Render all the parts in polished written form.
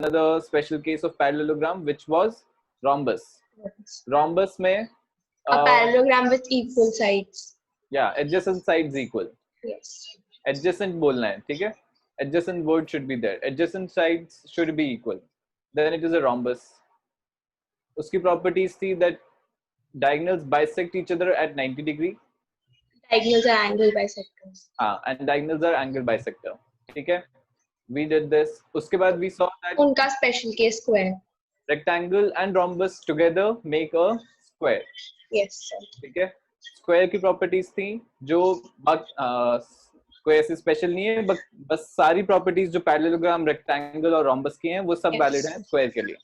another special case of parallelogram, which was rhombus. Rhombus में a parallelogram with equal sides. Yeah, adjacent sides equal. Yes. Adjacent बोलना है, ठीक है? Adjacent word should be there. Adjacent sides should be equal. Then it is a rhombus. उसकी properties थी that diagonals bisect each other at 90 degree. Diagonals are angle bisectors. And diagonals are angle bisector. ठीक है? We did this. उसके बाद we saw that उनका special case square. Rectangle and rhombus together make a square. Yes, sir. ठीक है? Square की properties थी जो कोई ऐसी स्पेशल नहीं है, बस सारी प्रॉपर्टीज जो पैरेललोग्राम, रेक्टेंगल और रोम्बस की हैं वो सब वैलिड हैं स्क्वायर के लिए.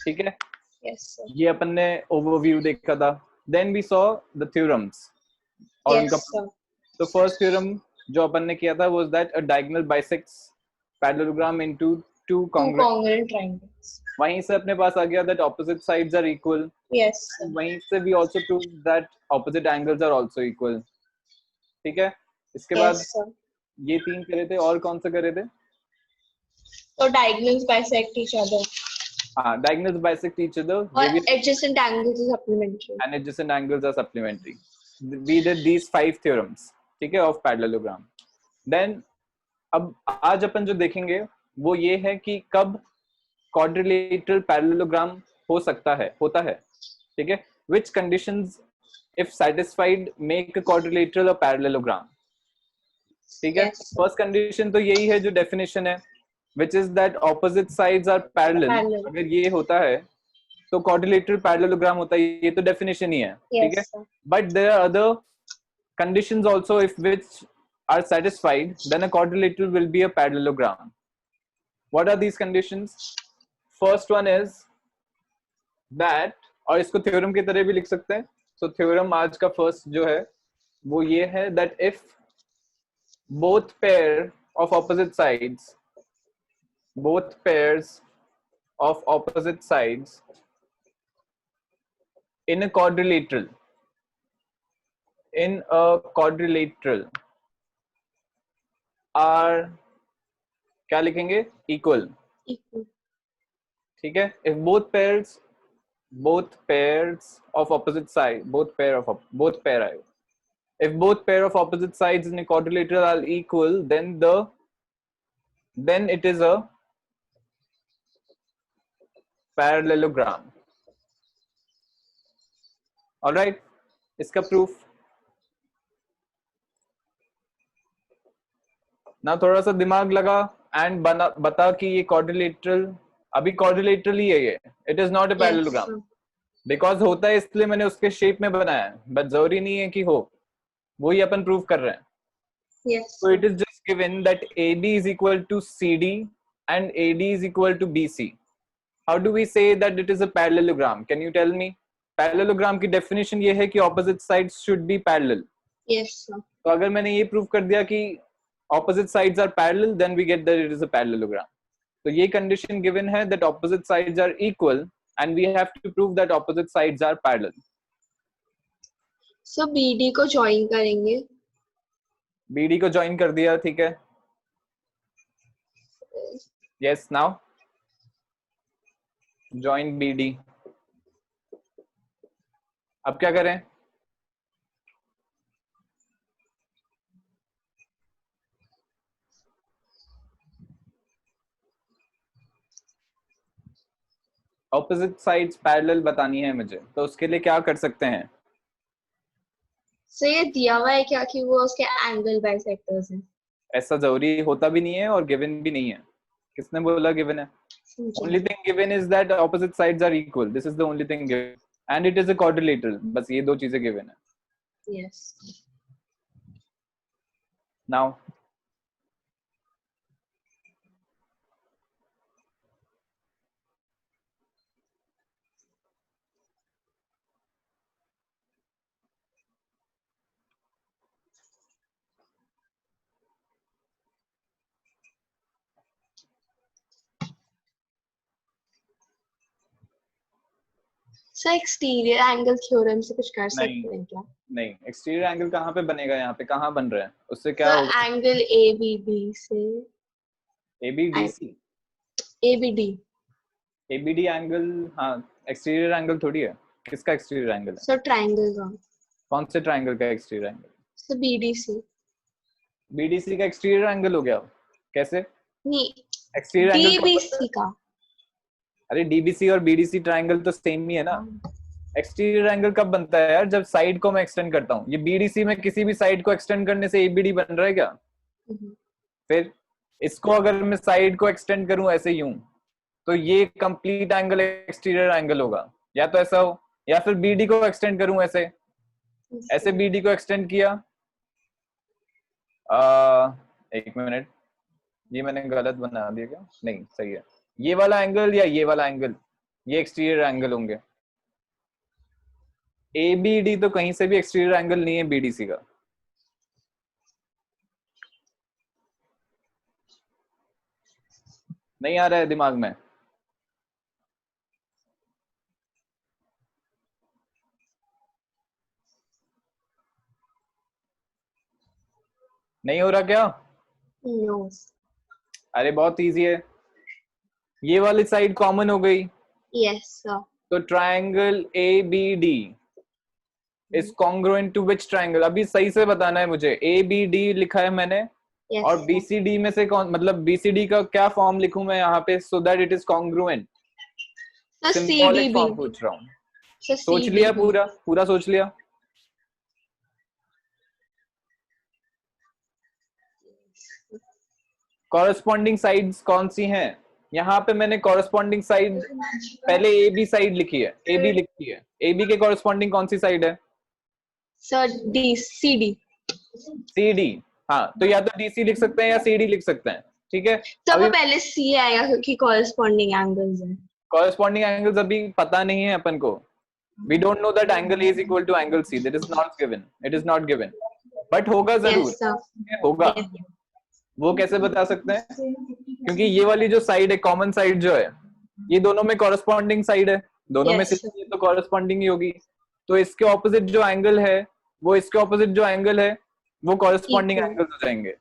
ठीक है? Yes, sir. ये अपन ने ओवरव्यू देखा था. Then we saw the theorems. और Yes, उनका sir. तो फर्स्ट थ्योरम जो अपन ने किया था was that a diagonal bisects parallelogram into two congruent triangles. वहीं से अपने पास आ गया that opposite sides are equal. Yes, sir. वहीं से we also prove that opposite angles are also equal. ठीक है? इसके बाद ये तीन करे थे, और कौन सा करे थे? So diagonals bisect each other. हाँ, diagonals bisect each other. और adjacent angles are supplementary. And adjacent angles are supplementary. We did these 5 theorems, ठीक है, of parallelogram. Then अब आज अपन जो देखेंगे वो ये है कि कब quadrilateral parallelogram होता है, ठीक है? Which conditions, if satisfied, make a quadrilateral a parallelogram? ठीक है? फर्स्ट कंडीशन तो यही है जो डेफिनेशन है, which is that opposite sides are parallel. अगर ये होता है तो quadrilateral parallelogram होता है, ये तो डेफिनेशन ही है. ठीक है? But there are other conditions also if which are satisfied, then a quadrilateral will be a parallelogram. What are these conditions? First one is that, और इसको थ्योरम की तरह भी लिख सकते हैं. तो थ्योरम आज का फर्स्ट जो है वो ये है that if both pairs of opposite sides in a quadrilateral are क्या लिखेंगे? Equal. ठीक है? If both pairs of opposite side, if both pair of opposite sides in a quadrilateral are equal, then it is a parallelogram. All right, इसका proof. ना थोड़ा सा दिमाग लगा and बता कि ये quadrilateral, अभी quadrilateral ही है ये. It is not a parallelogram. Because होता है इसलिए मैंने उसके shape में बनाया है, but जरूरी नहीं है कि हो. वही अपन प्रूव कर रहे हैं. Yes. So it is just given that AB is equal to CD and AD is equal to BC. How do we say that it is a parallelogram? Can you tell me? Parallelogram की definition ये है कि opposite sides should be parallel. Yes, sir. तो अगर मैंने ये prove कर दिया कि opposite sides are parallel, then we get that it is a parallelogram. तो ये condition given है that opposite sides are equal and we have to prove that opposite sides are parallel. So BD को join करेंगे. BD को join कर दिया, ठीक है? Yes, now join BD. अब क्या करें? ऑपोजिट साइड्स पैरेलल बतानी है मुझे, तो उसके लिए क्या कर सकते हैं? So ये दिया हुआ है क्या कि वो उसके एंगल बाइसेक्टर्स हैं? ऐसा जरूरी होता भी नहीं है और गिवन भी नहीं है. किसने बोला गिवन है? Only thing given is that opposite sides are equal. This is the only thing given, and it is a quadrilateral. बस ये दो चीजें given है. Yes. Now So exterior angle theorem से कुछ कर सकते हैं क्या? नहीं, एक्सटीरियर एंगल कहाँ पे बनेगा? यहाँ पे कहाँ बन रहा है? उससे क्या तो होगा? एंगल ABD से ABDC ABD. ABD एंगल, हाँ एक्सटीरियर एंगल थोड़ी है, किसका एक्सटीरियर एंगल है? So triangle का. कौन से ट्रायंगल का exterior angle? So BDC. BDC का एक्सटीरियर एंगल हो गया, कैसे? नहीं, एक्सटीरियर एंगल कौन बनता है? DBC का. अरे DBC और BDC ट्रायंगल तो सेम ही है ना। एक्सटीरियर एंगल कब बनता है यार? जब साइड को मैं एक्सटेंड करता हूँ। ये BDC में किसी भी साइड को एक्सटेंड करने से ABD बन रहा है क्या? फिर इसको अगर मैं साइड को एक्सटेंड करूं ऐसे यूं, तो ये कंप्लीट एंगल एक्सटीरियर एंगल होगा। या तो ऐसा हो, या फिर BD को एक्सटेंड करूं ऐसे, ऐसे BD को एक्सटेंड किया। एक मिनट, ये मैंने गलत बना दिया क्या? नहीं सही है। ये वाला एंगल या ये वाला एंगल, ये एक्सटीरियर एंगल होंगे। ABD तो कहीं से भी एक्सटीरियर एंगल नहीं है BDC का। नहीं आ रहा है दिमाग में? नहीं हो रहा क्या? No. अरे बहुत इजी है, ये वाली साइड कॉमन हो गई। Yes, sir. तो triangle ABD is congruent to which triangle? अभी सही से बताना है मुझे। ABD लिखा है मैंने, Yes, और sir. BCD में से कौन, मतलब BCD का क्या फॉर्म लिखूं मैं यहाँ पे so that it is congruent? So symbolic form CDB. पूछ रहा हूँ। So सोच लिया? CDB. पूरा पूरा सोच लिया? कॉरेस्पॉन्डिंग साइड्स कौन सी हैं? यहाँ पे मैंने कॉरेस्पॉन्डिंग साइड पहले AB साइड लिखी है, AB लिखी है। AB के कॉरेस्पॉन्डिंग कौन सी साइड है? So CD. CD। हाँ, तो या तो DC लिख सकते हैं या CD लिख सकते हैं, ठीक है। तो अभी वो पहले C आएगा क्योंकि corresponding angles हैं. कॉरेस्पॉन्डिंग एंगल्स अभी पता नहीं है अपन को। We don't know that angle A is equal to angle C. That is not given. It is not given. But होगा जरूर। Yes, sir. होगा। Yes. वो कैसे बता सकते हैं? क्योंकि ये वाली जो साइड है, कॉमन साइड जो है, ये दोनों में कॉरेस्पॉन्डिंग साइड है। दोनों में Yes, से sir. ये तो कॉरेस्पॉन्डिंग ही होगी। तो इसके ऑपोजिट जो एंगल है, वो इसके ऑपोजिट जो एंगल है, वो कॉरेस्पॉन्डिंग Equal. एंगल्स हो जाएंगे।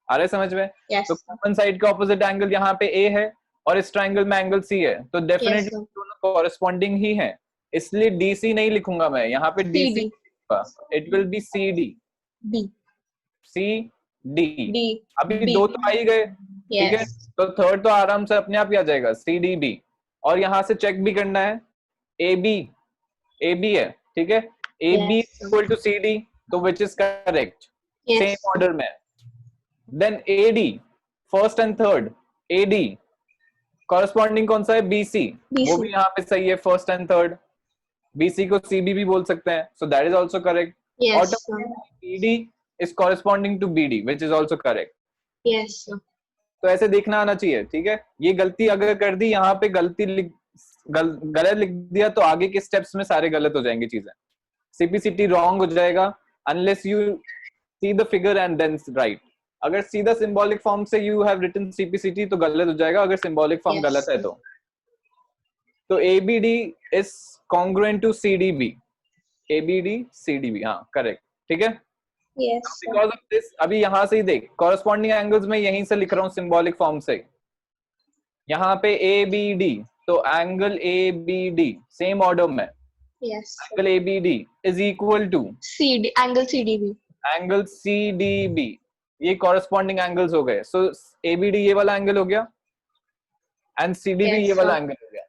आ रहे समझ में? Yes. तो कॉमन साइड का ऑपोजिट एंगल यहाँ पे A है और इस ट्रायंगल में एंगल C है, तो Yes, डेफिनेटली sir. दोनों कॉरेस्पॉन्डिंग ही है। इसलिए DC नहीं लिखूंगा मैं यहाँ पे, DC CD. It will be CD। B. CD D. अभी B. दो तो आ ही गए, ठीक है। Yes. तो थर्ड तो आराम से अपने आप ही आ जाएगा, CDB। और यहाँ से चेक भी करना है, AB है, ठीक है। AB Yes. Equal to CD, तो which is correct, Yes. Same order में। Then AD, first and third, AD corresponding कौन सा है? BC। BC. वो भी यहाँ पे सही है, फर्स्ट एंड थर्ड। BC को CB भी बोल सकते हैं, so that is also correct. Yes, sir. PD is corresponding to BD, which is also correct. Yes, sir. तो ऐसे देखना आना चाहिए, ठीक है। ये गलती अगर कर दी, यहाँ पे गलत लिख दिया, तो आगे के स्टेप्स में सारे गलत हो जाएंगे चीजें। CPCT रॉन्ग हो जाएगा unless you see the figure and then write. अगर सीधा सिंबॉलिक फॉर्म से you have written CPCT तो गलत हो जाएगा, अगर सिंबॉलिक फॉर्म Yes, गलत है sir. तो ABD is congruent to CDB. ABD CDB, हाँ करेक्ट, ठीक है। Yes, sir. Because of this, अभी यहाँ से ही देख, कॉरेस्पॉन्डिंग एंगल्स में यहीं से लिख रहा हूँ सिंबॉलिक फॉर्म से। यहाँ पे ABD, तो एंगल ABD सेम ऑर्डर में, Yes, sir. Angle ABD is equal to CD. Angle CDB. Angle CDB। ये कॉरेस्पॉन्डिंग एंगल्स हो गए। सो ABD ये वाला एंगल हो गया एंड CDB Yes, ये वाला sir. एंगल हो गया,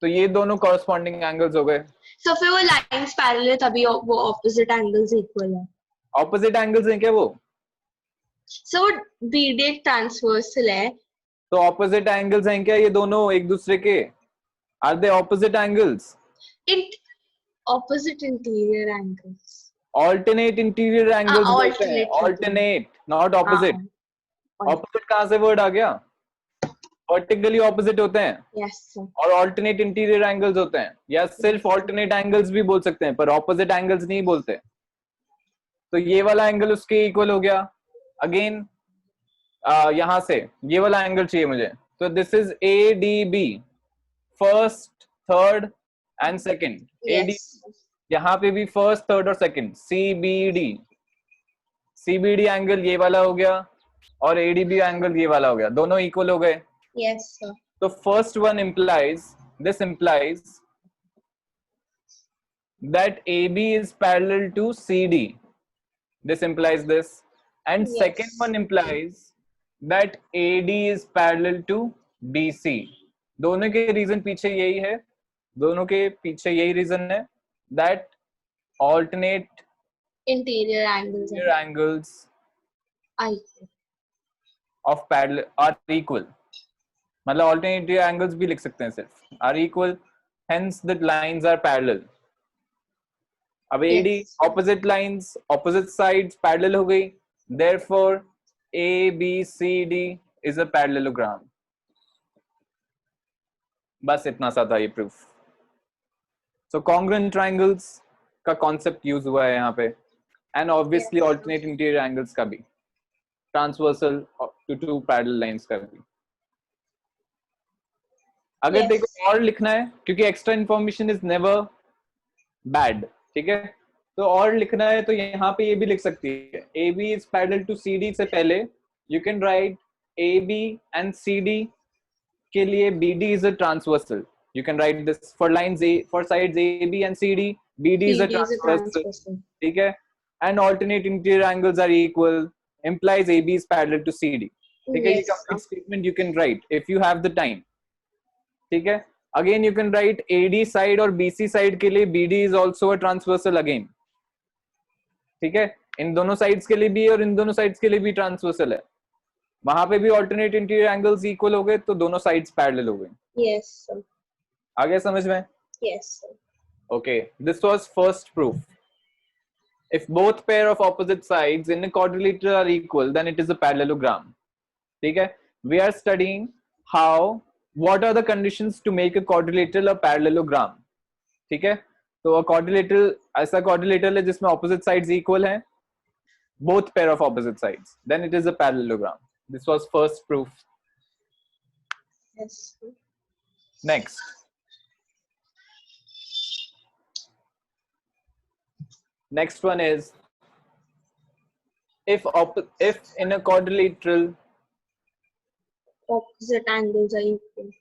तो ये दोनों कॉरेस्पॉन्डिंग एंगल्स हो गए। So फिर वो lines parallel है तभी वो opposite angles equal है. ऑपोजिट एंगल्स हैं क्या वो? So वो BD एक transversal है. तो ऑपोजिट एंगल्स हैं क्या ये दोनों एक दूसरे के? Are they opposite angles? Opposite interior angles. Alternate interior angles बोलते हैं, alternate. Alternate not opposite. Opposite कहाँ से वर्ड आ गया? वर्टिकली ऑपोजिट होते हैं Yes, sir. और ऑल्टरनेट इंटीरियर एंगल्स होते हैं, या सिर्फ ऑल्टरनेट एंगल्स भी बोल सकते हैं, पर ऑपोजिट एंगल्स नहीं बोलते। तो ये वाला एंगल उसके इक्वल हो गया। अगेन यहां से ये वाला एंगल चाहिए मुझे, तो this is ADB, first third and second. AD Yes. यहाँ पे भी फर्स्ट थर्ड और सेकंड। CBD एंगल ये वाला हो गया और ADB एंगल ये वाला हो गया, दोनों इक्वल हो गए। Yes, sir. So first one implies that AB is parallel to CD. This implies this. And second Yes. one implies that AD is parallel to BC. दोनों के रीजन पीछे यही है, दोनों के पीछे यही रीजन है that alternate Interior angles angles are equal. of parallel are equal. मतलब alternate angles भी लिख सकते हैं सिर्फ, are equal, hence the lines are parallel. अब AD Yes. opposite lines, opposite sides parallel हो गई, therefore ABCD is a parallelogram. बस इतना सा था ये प्रूफ. So congruent triangles का कॉन्सेप्ट यूज हुआ है यहाँ पे, and obviously Yes. Alternate interior angles का भी, transversal to two parallel lines का भी. अगर Yes. देखो और लिखना है, क्योंकि extra information is never bad, ठीक है, तो और लिखना है तो यहाँ पे ये भी लिख सकती है, A B is parallel to C D से पहले you can write A B and C D के लिए B D is a transversal. You can write this for lines A, for sides AB and CD, BD is a PD is a transversal. transversal. ठीक है, and alternate interior angles are equal implies AB is parallel to CD. ठीक है, ये Yes, complete sir. statement you can write if you have the time. ठीक है, again you can write AD side और BC side के लिए BD is also a transversal again. ठीक है, इन दोनों साइड्स के लिए भी और इन दोनों साइड्स के लिए भी ट्रांसवर्सल है. वहां पे भी ऑल्टरनेट इंटीरियर एंगल्स इक्वल हो गए तो दोनों साइड्स पैरेलल हो गए. Yes, sir. आ गया समझ में? Yes, sir. Okay, this was first proof. If both pair of opposite sides in a quadrilateral are equal, then it is a parallelogram. ठीक है? We are studying what are the conditions to make a quadrilateral a parallelogram. ठीक है? तो a quadrilateral ऐसा quadrilateral है जिसमें opposite sides equal हैं, both pair of opposite sides, then it is a parallelogram. This was first proof. Yes, sir. Next. Next one is if in a quadrilateral Opposite angles are equal.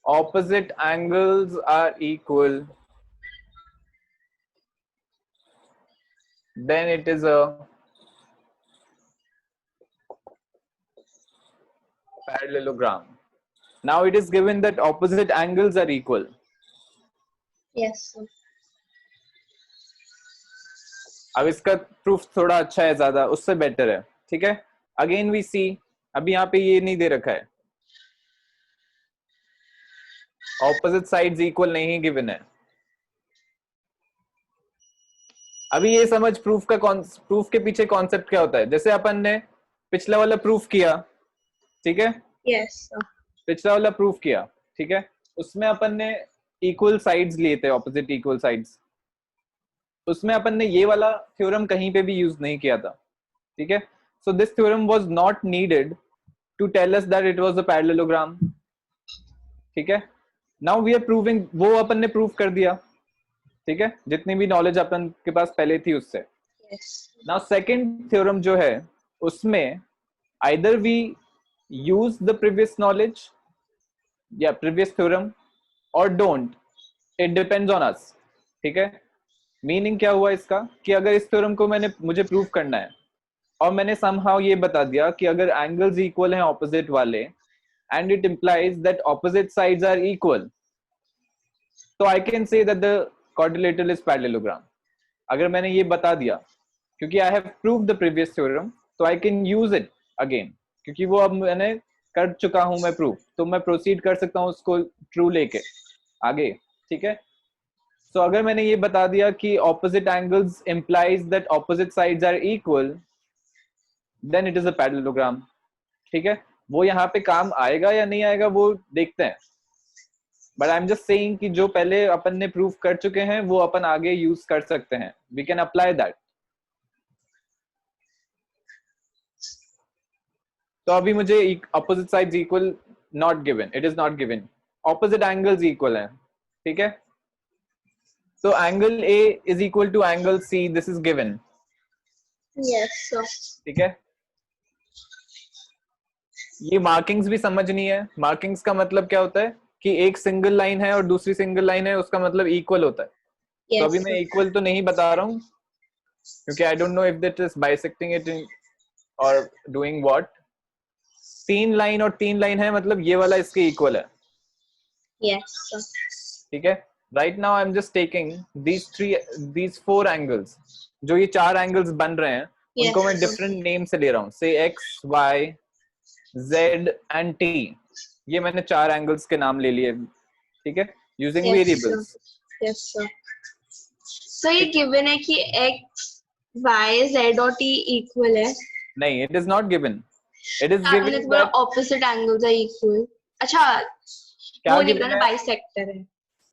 opposite angles are equal, then it is a parallelogram. Now it is given that opposite angles are equal. Yes, sir. अब इसका proof थोड़ा अच्छा है, ज्यादा उससे better है. ठीक है, अगेन वी सी, अभी यहाँ पे ये नहीं दे रखा है, ऑपोजिट साइड्स इक्वल नहीं गिवन है. अभी ये समझ प्रूफ के पीछे कॉन्सेप्ट क्या होता है. जैसे अपन ने पिछला वाला प्रूफ किया, ठीक है, Yes, sir. पिछला वाला प्रूफ किया, ठीक है, उसमें अपन ने इक्वल साइड्स लिए थे, ऑपोजिट इक्वल साइड्स. उसमें अपन ने ये वाला थ्योरम कहीं पे भी यूज नहीं किया था. ठीक है, so this theorem was not needed to tell us that it was a parallelogram. ठीक है, नाउ वी आर प्रूविंग, वो अपन ने प्रूव कर दिया. ठीक है, जितनी भी नॉलेज अपन के पास पहले थी उससे. Yes. नाउ सेकंड थ्योरम जो है उसमें either we use the previous knowledge या प्रीवियस थ्योरम और don't, it depends on us. ठीक है, मीनिंग क्या हुआ इसका कि अगर इस थ्योरम को मुझे प्रूव करना है और मैंने समहाउ ये बता दिया कि अगर एंगल्स इक्वल हैं ऑपोजिट वाले and it implies that opposite sides are equal, तो I can say that the quadrilateral is parallelogram. अगर मैंने ये बता दिया, क्योंकि I have proved the previous theorem, तो I can use it again, क्योंकि वो अब मैंने कर चुका हूं मैं प्रूफ, तो मैं प्रोसीड कर सकता हूं उसको ट्रू लेके आगे. ठीक है, सो अगर मैंने ये बता दिया कि opposite angles implies that opposite sides are equal, then it is a parallelogram. ठीक है, वो यहाँ पे काम आएगा या नहीं आएगा वो देखते हैं, but I am just saying कि जो पहले अपन ने प्रूफ कर चुके हैं वो अपन आगे यूज कर सकते हैं. We can apply that. तो अभी मुझे opposite sides equal not given, it is not given, opposite angles equal हैं. ठीक है, so angle A is equal to angle C, this is given. Yes, sir. ठीक है, ये मार्किंग्स भी समझनी है। मार्किंग्स का मतलब क्या होता है कि एक सिंगल लाइन है और दूसरी सिंगल लाइन है, उसका मतलब इक्वल होता है। तो अभी yes मैं sir. इक्वल तो नहीं बता रहा हूँ, क्योंकि I don't know if that is bisecting it और डूइंग व्हाट। 3 लाइन और 3 लाइन है, मतलब ये वाला इसके इक्वल है। yes sir. ठीक है। Right now I am just taking these 4 angles, जो ये 4 एंगल्स बन रहे हैं yes उनको मैं sir. डिफरेंट नेम से ले रहा हूँ, say X Y Z and T. ये मैंने 4 एंगल्स के नाम ले लिए, ठीक है, using yes sir. Variables. yes sir. So ये given है कि x y z और t equal है। नहीं, it is not given, it is आपने गिवन तो बोला that opposite angles are equal। अच्छा क्या वो नहीं बोला गिवन ना, है। बाइसेक्टर है।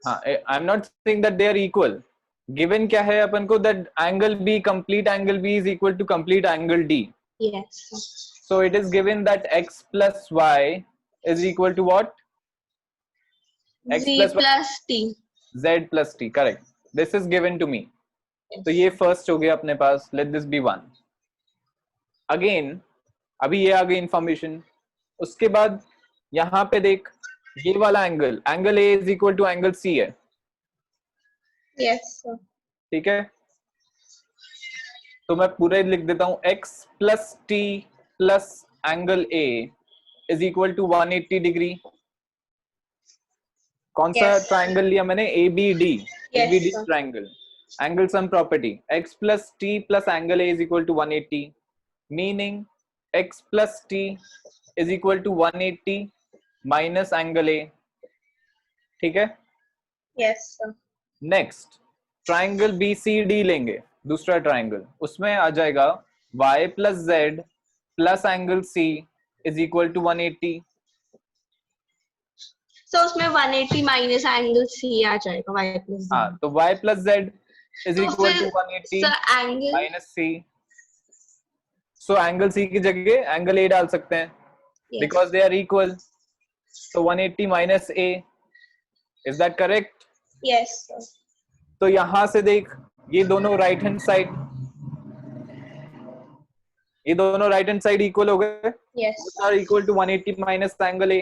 हाँ, I am not saying that they are equal. Given क्या है अपन को, that angle B, complete angle B is equal to complete angle D. yes sir. So it is given that x plus y is equal to what? X z plus y, plus t। z plus t, correct. This is given to me. तो ये first हो गया अपने पास, let this be 1. Again, अभी ये आ गई information. उसके बाद यहाँ पे देख, ये वाला angle, angle A is equal to angle C है, yes sir. ठीक है। तो मैं पूरे लिख देता हूँ, x plus t plus angle A is equal to 180 degree. कौन सा Yes. ट्राइंगल लिया मैंने, ABD, Yes, ABD sir. Triangle. Angle sum property, x plus t plus angle A is equal to 180, meaning x plus t is equal to 180 minus angle A, ठीक है। Yes, sir. Next triangle BCD लेंगे, दूसरा triangle, उसमें आ जाएगा y plus z plus angle C is equal to 180। So उसमें 180 minus angle C आ जाएगा y plus z। हाँ, तो y plus z is तो equal फिर to 180 sir angle minus C। So angle C की जगह एंगल A डाल सकते हैं, because they are equal. So 180 minus A, is that correct? yes sir. तो यहां से देख, ये दोनों राइट हैंड साइड, ये दोनों राइट हैंड साइड इक्वल हो गए, yes both are equal to 180 minus angle A,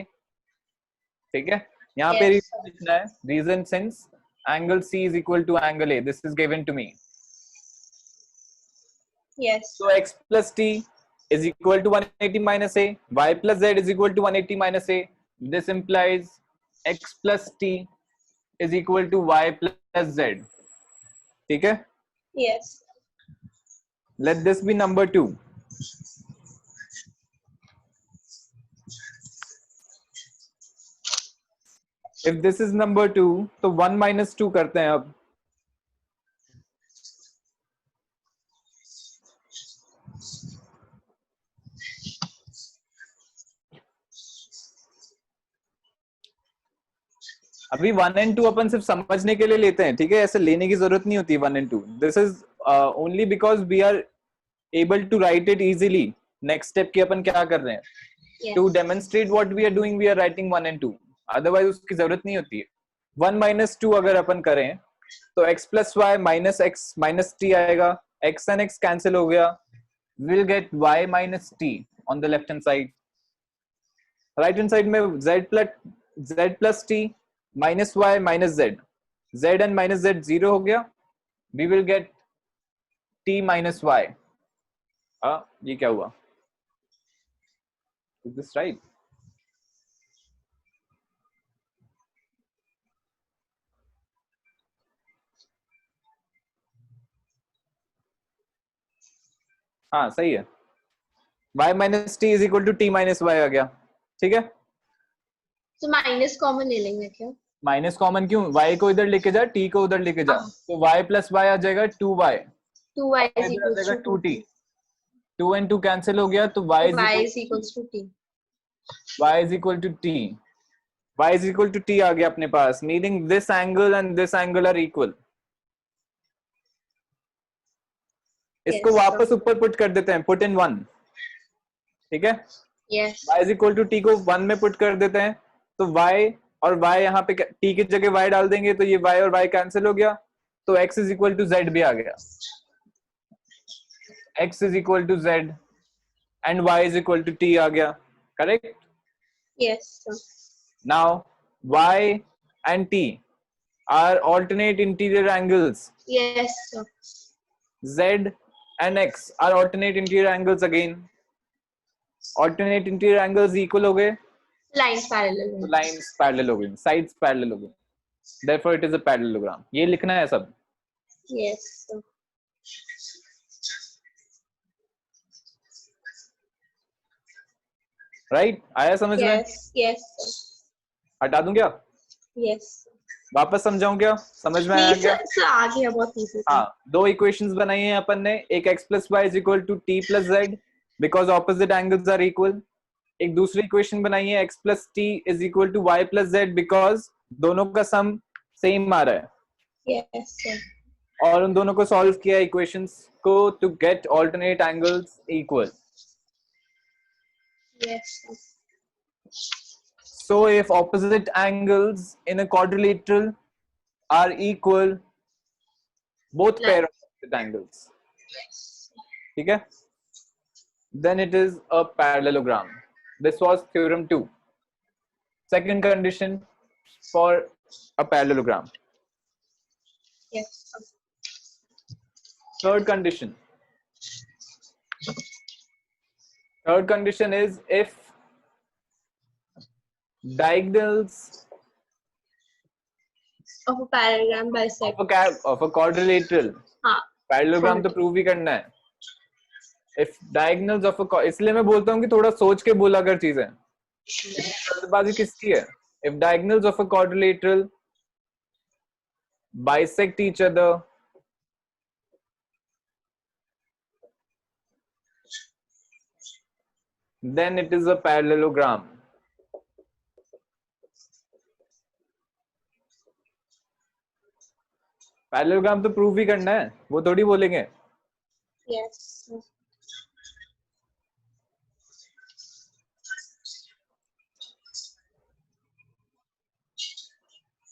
ठीक है। यहाँ पे yes रीजन लिखना है, reason since angle C is equal to angle A, this is given to me. yes So x plus t is equal to 180 minus A, y plus z is equal to 180 minus A. This implies x plus t is equal to y plus z, ठीक है। yes Let this be number 2. If this is number 2, तो 1 minus 2 करते हैं अब। अभी 1 and 2 अपन सिर्फ समझने के लिए लेते हैं, ठीक है, ऐसे लेने की जरूरत नहीं होती 1 and 2। This is only because we are able to write it easily. Next step की अपन क्या कर रहे हैं, yes to demonstrate what we are doing, we are writing 1 and 2, otherwise उसकी जरूरत नहीं होती है। 1 minus 2 अगर अपन करें तो x plus y minus x minus t आएगा, x and x कैंसिल हो गया, we'll get y minus t on the left hand side. right hand side में z plus t minus y minus z, z and minus z zero हो गया, we will get t minus y। ये क्या हुआ, is this right? हाँ सही है, y minus t is equal to t minus y आ गया, ठीक है। तो माइनस कॉमन ले लेंगे क्या? माइनस कॉमन क्यों, y को इधर लेके जा, t को उधर लेके जा, तो y प्लस y आ जाएगा 2y, 2y is इधर आ equals जाएगा to 2t, 2 and 2 कैंसिल हो गया, तो y is equals to t। is equal to t, y is equal to t आ गया अपने पास, meaning this angle and this angle are equal। इसको वापस ऊपर पुट कर देते हैं, पुट इन 1, ठीक है। yes y is equal to t को 1 में पुट कर देते हैं, तो y और y यहाँ पे t की जगह y डाल देंगे, तो ये y और y कैंसिल हो गया, तो x is equal to z भी आ गया, x is equal to z and y is equal to t आ गया, correct. Yes, sir. Now y and t are alternate interior angles. Yes, sir. Z and x are alternate interior angles again. Alternate interior angles equal हो गए, Lines parallel. तो lines parallel हो गई, sides parallel हो गई. Therefore it is a parallelogram. ये लिखना है सब. Yes, sir. Right? आया समझ में? Yes, yes, sir. हटा दूं क्या? Yes. वापस समझाऊं क्या? समझ में आया नहीं क्या? सर, आ गया बहुत इजी। हाँ, दो इक्वेशंस बनाई हैं अपन ने. एक x plus y is equal to t plus z because opposite angles are equal. एक दूसरी इक्वेशन बनाई है x plus t is equal to y plus z because दोनों का सम सेम आ रहा है. Yes, sir. और उन दोनों को सॉल्व किया इक्वेशंस को to get alternate angles equal. Yes, sir. So if opposite angles in a quadrilateral are equal, both pair of opposite angles, ठीक है, then it is a parallelogram. This was theorem 2. Second condition for a parallelogram. Yes, sir. Third condition. Third condition is if diagonals Of a parallelogram bisect. of a quadrilateral, हाँ. parallelogram तो prove ही करना है. If diagonals of a, इसलिए मैं बोलता हूँ कि थोड़ा सोच के बोला कर चीजें. जल्दबाजी किसकी है? If diagonals of a quadrilateral bisect each other, then it is a parallelogram. Parallelogram तो प्रूव ही करना है, वो थोड़ी बोलेंगे. Yes, sir.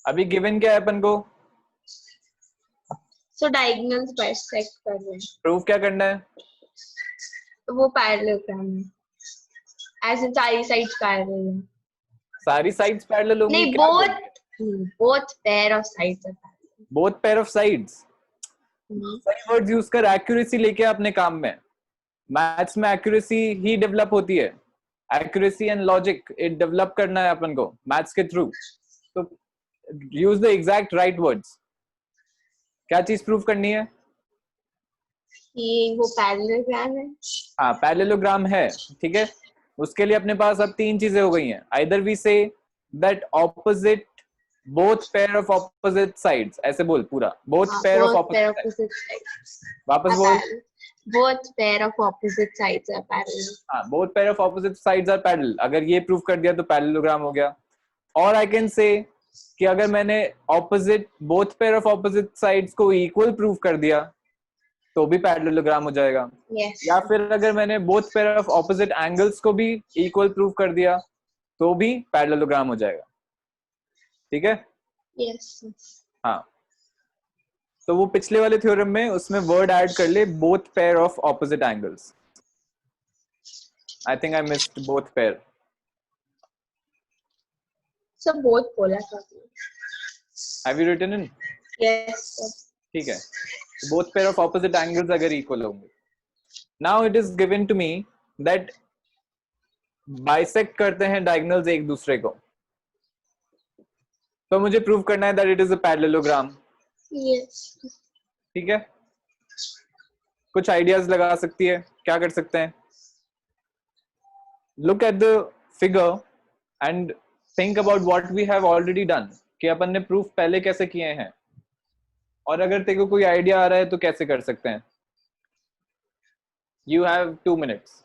अभी गिवन क्या है अपन को? So diagonals bisect कर रहे हैं. प्रूव क्या करना है? वो parallelogram है. As in सारी sides parallel हैं. सारी साइड्स पैरेलल होंगी. नहीं, both pair of sides are parallel. both pair of sides. सही वर्ड्स यूज कर, एक्यूरेसी लेके अपने काम में. मैथ्स में एक्यूरेसी ही डेवलप होती है. Accuracy and logic it develop करना है अपन को मैथ्स के थ्रू. तो use the exact right words. क्या चीज प्रूव करनी है? कि वो पैरेललोग्राम है. हाँ, पैरेललोग्राम है. ठीक है, उसके लिए अपने पास अब तीन चीजें हो गई हैं. Either we say that opposite both pair of opposite sides, ऐसे बोल पूरा. both pair of opposite sides. वापस बोल. both pair of opposite sides are parallel. हाँ, both pair of opposite sides are parallel. अगर ये प्रूव कर दिया तो पैरेललोग्राम हो गया. और आई कैन से कि अगर मैंने opposite both pair of opposite sides को इक्वल प्रूव कर दिया तो भी पैरेललोग्राम हो जाएगा. Yes. या फिर अगर मैंने both pair of opposite angles को भी इक्वल प्रूव कर दिया तो भी पैरेललोग्राम हो जाएगा. ठीक है. Yes. हाँ, तो वो पिछले वाले थ्योरम में उसमें वर्ड ऐड कर ले, both pair of opposite angles. I think I missed both pair. So both polar coordinates. Have you written in? Yes, sir. ठीक है. both pair of opposite angles अगर इक्वल होंगे. Now it is given to me that bisect करते हैं diagonals एक दूसरे को, तो मुझे प्रूव करना है that it is a parallelogram. Yes. ठीक है. कुछ आइडियाज लगा सकती है, क्या कर सकते हैं? Look at the figure and think about what we have already done. कि अपन ने प्रूफ पहले कैसे किए हैं, और अगर तेरे को कोई आइडिया आ रहा है तो कैसे कर सकते हैं. You have 2 minutes.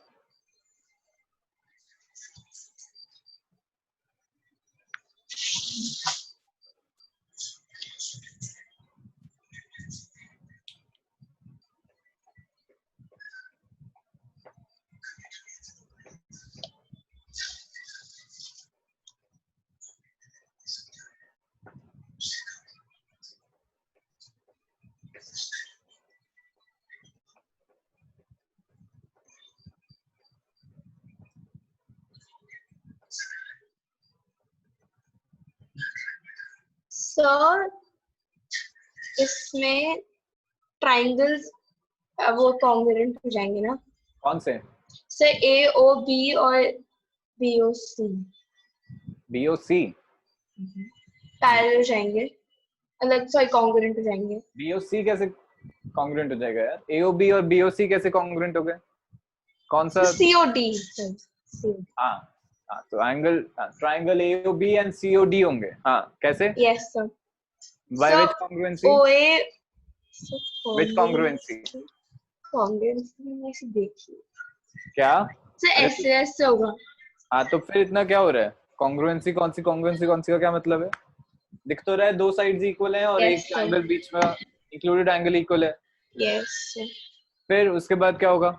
सर इसमें ट्राइंगल्स वो कॉन्ग्रुएंट हो जाएंगे ना? कौन से? सर ए ओ बी और बी ओ सी बीओसी पैरेलल हो जाएंगे, अलग सॉरी कॉन्ग्रुएंट हो जाएंगे। बीओसी कैसे कॉन्ग्रुएंट हो जाएगा यार? एओबी और बीओसी कैसे कॉन्ग्रुएंट हो गए? कौन सा? सीओडी। हाँ हाँ, तो angle triangle AOB and COD होंगे। हाँ कैसे? Yes sir. By sir which congruency? ओए विच कॉन्ग्रुएंसी? कॉन्ग्रुएंसी में ऐसे देखिए क्या? सर, अरे ऐसे ऐसे होगा। हाँ, तो फिर इतना क्या हो रहा है? कॉन्ग्रुएंसी कौन सी का क्या मतलब है? दिख तो रहा है दो साइड्स इक्वल हैं और यस एक सर। एंगल बीच में इंक्लूडेड एंगल इक्वल है। Yes sir. फिर उसके बाद क्या होगा?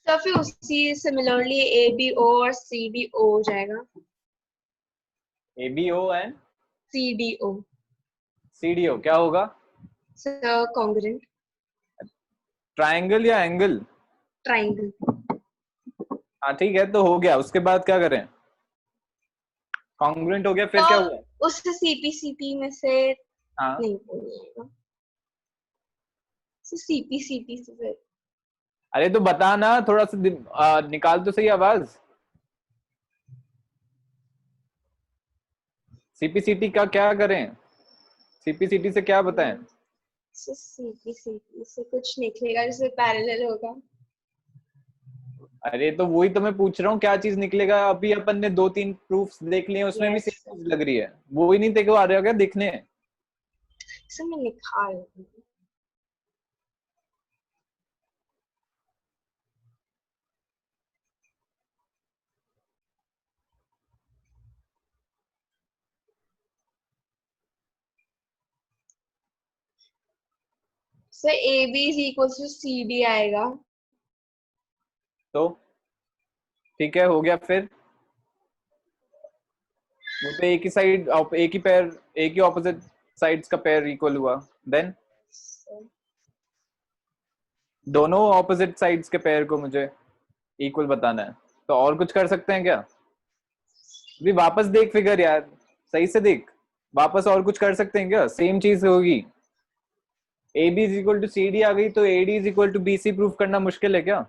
तो फिर उसी सिमिलरली ए बी ओ और सी डी ओ हो जाएगा। ABO and C D O CDO क्या होगा? सर कॉन्ग्रुएंट ट्राइंगल या एंगल? ट्राइंगल। हाँ ठीक है, तो हो गया। उसके बाद क्या करें? कॉन्ग्रुएंट हो गया, फिर क्या हुआ? तो उससे सीपी में से हाँ, नहीं बोलिएगा, सीपी से फिर अरे तो बता ना, थोड़ा सा निकाल तो सही आवाज। सीपीसीटी का क्या करें? सीपीसीटी से क्या बताएं? सीपी से कुछ निकलेगा जिससे पैरेलल होगा। अरे तो वही तो मैं पूछ रहा हूँ, क्या चीज निकलेगा? अभी अपन ने 2-3 प्रूफ्स देख लिए, उसमें भी यस सेम चीज लग रही है। वो ही नहीं देखो आ रहा क्या दिखने? सर, मैं निकाल रही हूँ। Sir A B is equal to C D आएगा। तो ठीक है, हो गया। फिर वो तो एक ही साइड, एक ही पेयर, एक ही ऑपोजिट साइड्स का पेयर इक्वल हुआ। देन दोनों ऑपोजिट साइड्स के पेयर को मुझे इक्वल बताना है, तो और कुछ कर सकते हैं क्या? अभी वापस देख फिगर यार, सही से देख। वापस और कुछ कर सकते हैं क्या? सेम चीज होगी। A B is equal to C D आ गई, तो A D is equal to B C proof करना मुश्किल है क्या?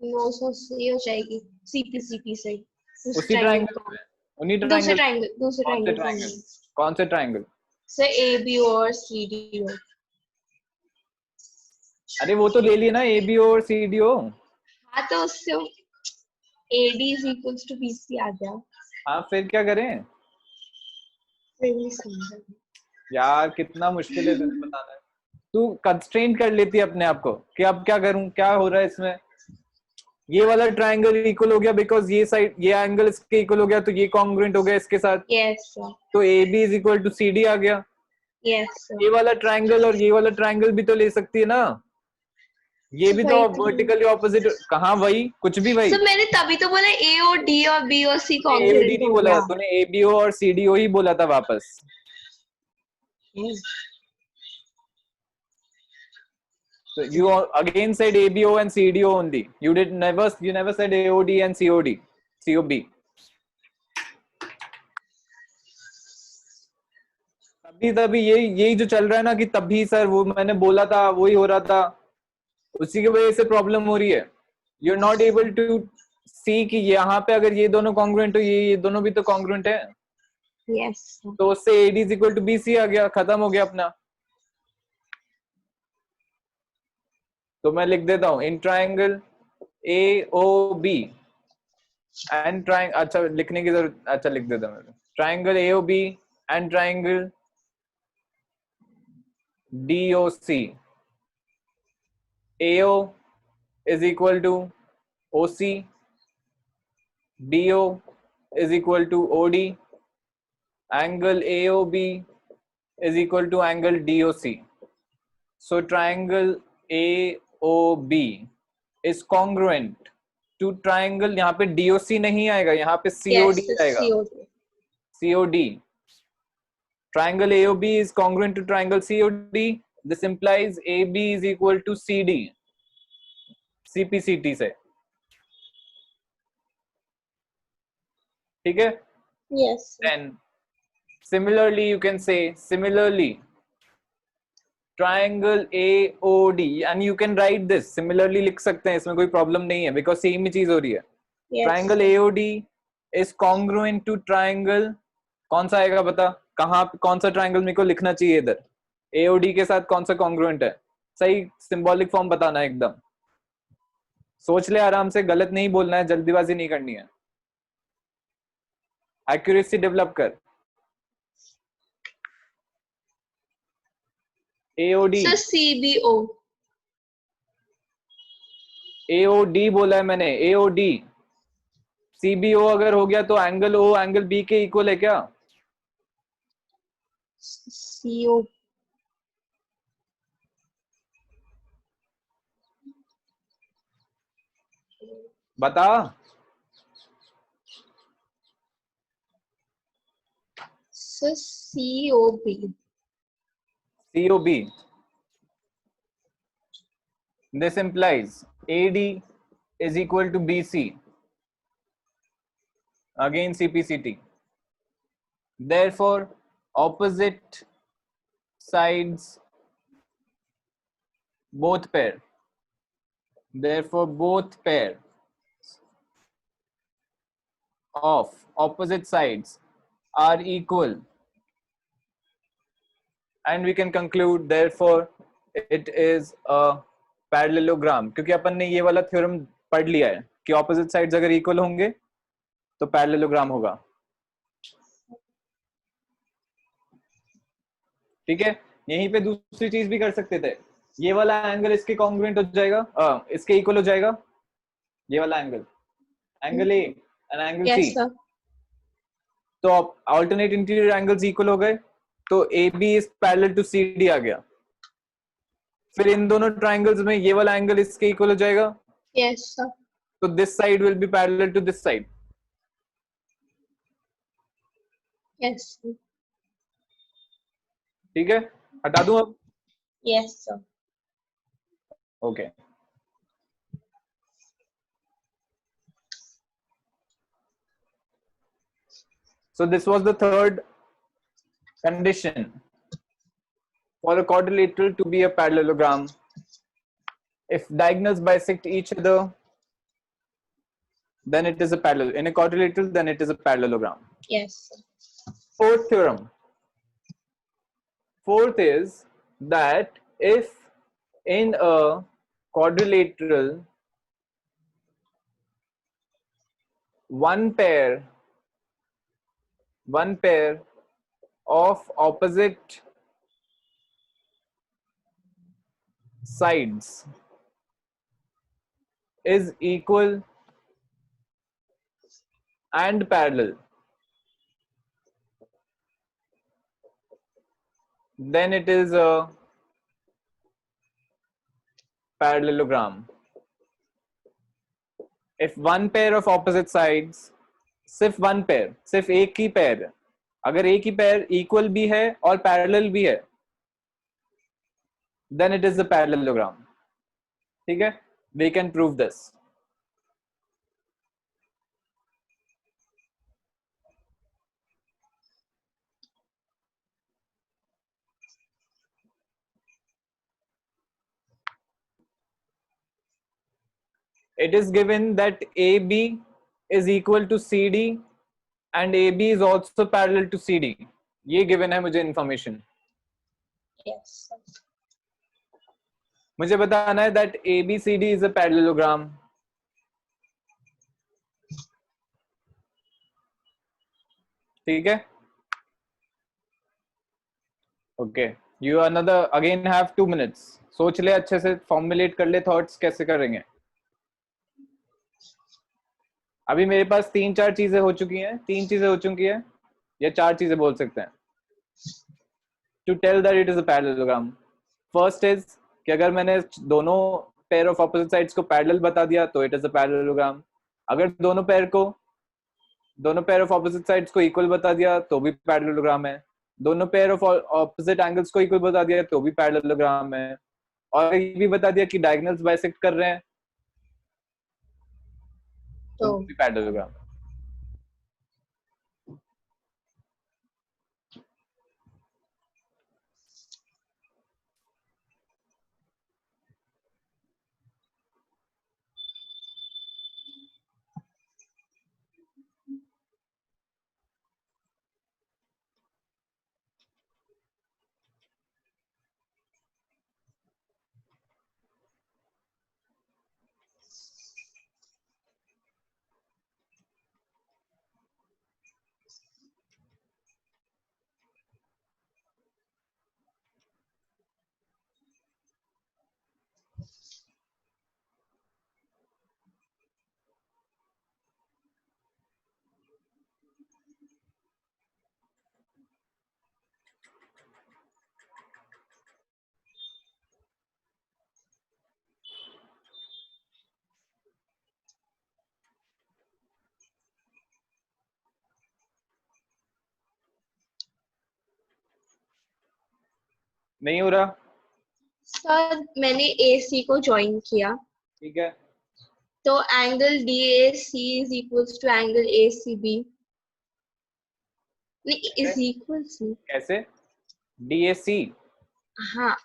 नो सर, सही हो जाएगी सीपी से उस उसी ट्रायंगल ट्राइंगल का। में, उन्हीं ट्राइंगल। दूसरे कौन से ट्रायंगल का ट्राइंगल? नहीं। कौन से ट्राइंगल? सर ए बी और सी डी हो। अरे वो तो ले लिए ना, ए बी और सी डी ओ। हाँ, तो उससे A D is equal to B C आ गया। हाँ, फिर क्या करें? फिर नहीं समझा। यार कितना मुश्किल है तुझे बताना है। तू कंस्ट्रेंट कर लेती है अपने आप को कि अब क्या करूं, क्या हो रहा है इसमें। ये वाला ट्राइंगल इक्वल हो गया बिकॉज ये साइड, ये एंगल इसके इक्वल हो गया, तो ये कॉन्ग्रुएंट हो गया इसके साथ। Yes sir. तो A B is equal to C D आ गया। Yes sir. ये वाला ट्राइंगल और ये वाला ट्राइंगल भी तो ले सकती है ना। ये भी तो वही तो। Vertically opposite. कहाँ वही, कुछ भी वही। सर मैंने तभी तो बोला ए और डी और बी और सी तूने ए डी कॉन्ग्रुएंट नहीं हो बोला, गया। तूने ए बी ओ और सी डी ओ ही बोला था वापस। So you again said ABO and CDO only. You never said AOD and COD, COB. तभी यही जो चल रहा है ना कि तभी सर वो मैंने बोला था वही हो रहा था, उसी की वजह से प्रॉब्लम हो रही है। You are not able to see कि यहाँ पे अगर ये दोनों कॉन्ग्रुएंट हो, ये दोनों भी तो कॉन्ग्रुएंट है। यस। तो उससे AD is equal to BC आ गया, खत्म हो गया अपना। तो मैं लिख देता हूं in triangle AOB and triangle, अच्छा लिखने की जरूरत, अच्छा लिख देता हूं मैं। Triangle AOB and triangle DOC, AO is equal to OC, DO is equal to OD, angle AOB is equal to angle DOC. So triangle AOB is congruent to triangle, यहाँ पे DOC नहीं आएगा, यहाँ पे COD आएगा। COD. Triangle AOB is congruent to triangle COD. This implies AB is equal to CD. CPCT से, ठीक है? Yes. Then Similarly, you can say similarly triangle AOD and you can write this. Similarly लिख सकते हैं, इसमें कोई problem नहीं है because सेम ही चीज हो रही है. Yes. Triangle AOD is congruent to triangle. कौन सा आएगा बता, कहाँ कौन सा ट्राइंगल मेरे को लिखना चाहिए इधर, AOD के साथ कौन सा कॉन्ग्रुएंट है. सही सिंबॉलिक फॉर्म बताना है, एकदम सोच ले आराम से, गलत नहीं बोलना है, जल्दीबाजी नहीं करनी है, एक्यूरेसी डेवलप कर. AOD Sir, CBO. AOD बोला है मैंने, AOD. CBO अगर हो गया तो एंगल O एंगल B के इक्वल है क्या? CO. बता. Sir, COB. COB. This implies AD is equal to BC. Again CPCT. Therefore, opposite sides both pair. Therefore, both pair of opposite sides are equal. And we can conclude, therefore, it is a parallelogram. क्योंकि अपन ने ये वाला theorem पढ़ लिया है कि opposite sides अगर equal होंगे तो पैरेललोग्राम होगा. ठीक है. यहीं पे दूसरी चीज भी कर सकते थे, ये वाला एंगल इसके कॉन्ग्रुएंट हो जाएगा, इसके इक्वल हो जाएगा, ये वाला angle, angle A and angle Yes, C. sir. तो ऑल्टरनेट इंटीरियर एंगल्स इक्वल हो गए, तो A B is parallel to C D आ गया. फिर इन दोनों ट्राइंगल्स में ये वाला एंगल इसके इक्वल हो जाएगा, Yes, sir. तो this side will be parallel to this side. Yes, sir. ठीक है, हटा दूं अब. Yes, sir. Okay. So this was the third condition for a quadrilateral to be a parallelogram. If diagonals bisect each other, then it is a parallel. In a quadrilateral, then it is a parallelogram. Yes, sir. Fourth theorem. Fourth is that if in a quadrilateral one pair of opposite sides is equal and parallel, then it is a parallelogram. If one pair of opposite sides, सिर्फ one pair, सिर्फ एक ही pair, अगर एक ही pair equal भी है और parallel भी है, then it is a parallelogram. ठीक है, we can prove this. It is given that AB is equal to CD and AB is also parallel to CD. ये given है मुझे information. Yes, sir. मुझे बताना है that ABCD is a parallelogram. ठीक है. Okay. You another again have 2 minutes. सोच ले अच्छे से, formulate कर ले thoughts कैसे करेंगे. अभी मेरे पास 3-4 चीजें हो चुकी हैं, 3 चीजें हो चुकी हैं, या 4 चीजें बोल सकते हैं to tell that it is a parallelogram. First is कि अगर मैंने दोनों pair of opposite sides को parallel बता दिया तो it is a parallelogram. अगर दोनों pair of opposite sides को equal बता दिया तो भी parallelogram है. दोनों pair of opposite angles को equal बता दिया तो भी parallelogram है. और ये भी बता दिया कि diagonals bisect कर रहे हैं तो भी parallelogram. नहीं हो रहा? सर मैंने AC को ज्वाइन किया, ठीक है, तो angle DAC is equals to angle ACB, नहीं इज कैसे? इक्वल टू, कैसे? DAC, हाँ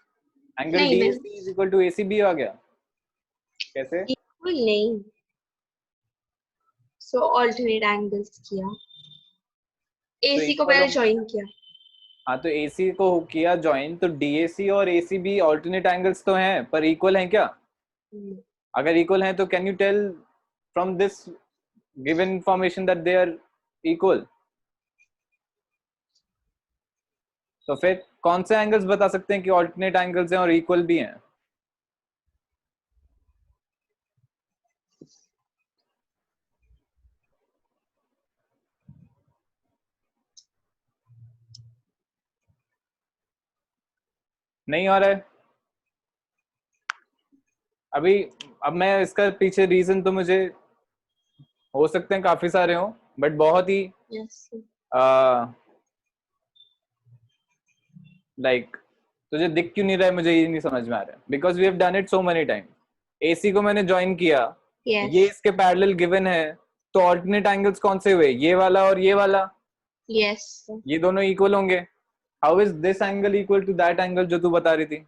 एंगल नहीं मैंने DAC is equal to ACB आ गया? कैसे? इक्वल नहीं, सो ऑल्टरनेट एंगल्स किया, तो AC को इक्वल पहले होंगे ज्वाइन ना? किया। हाँ, तो AC को किया ज्वाइन, तो DAC और ACB ऑल्टरनेट एंगल्स तो हैं, पर इक्वल हैं क्या? अगर इक्वल हैं तो can you tell from this given information that they are equal? तो फिर कौन से एंगल्स बता सकते हैं कि ऑल्टरनेट एंगल्स हैं और इक्वल भी हैं? नहीं आ रहा है अभी? अब मैं इसका पीछे रीजन तो मुझे हो सकते हैं काफी सारे हों, बट बहुत ही यस लाइक तुझे दिख क्यों नहीं रहा है, मुझे ये नहीं समझ में आ रहा है। Because we have done it so many time. AC को मैंने ज्वाइन किया, यस ये इसके पैरेलल गिवन है, तो ऑल्टरनेट एंगल्स कौन से हुए? ये वाला और ये वाला, यस ये दोनों इक्वल होंगे। How is this angle equal to that angle जो तू बता रही थी?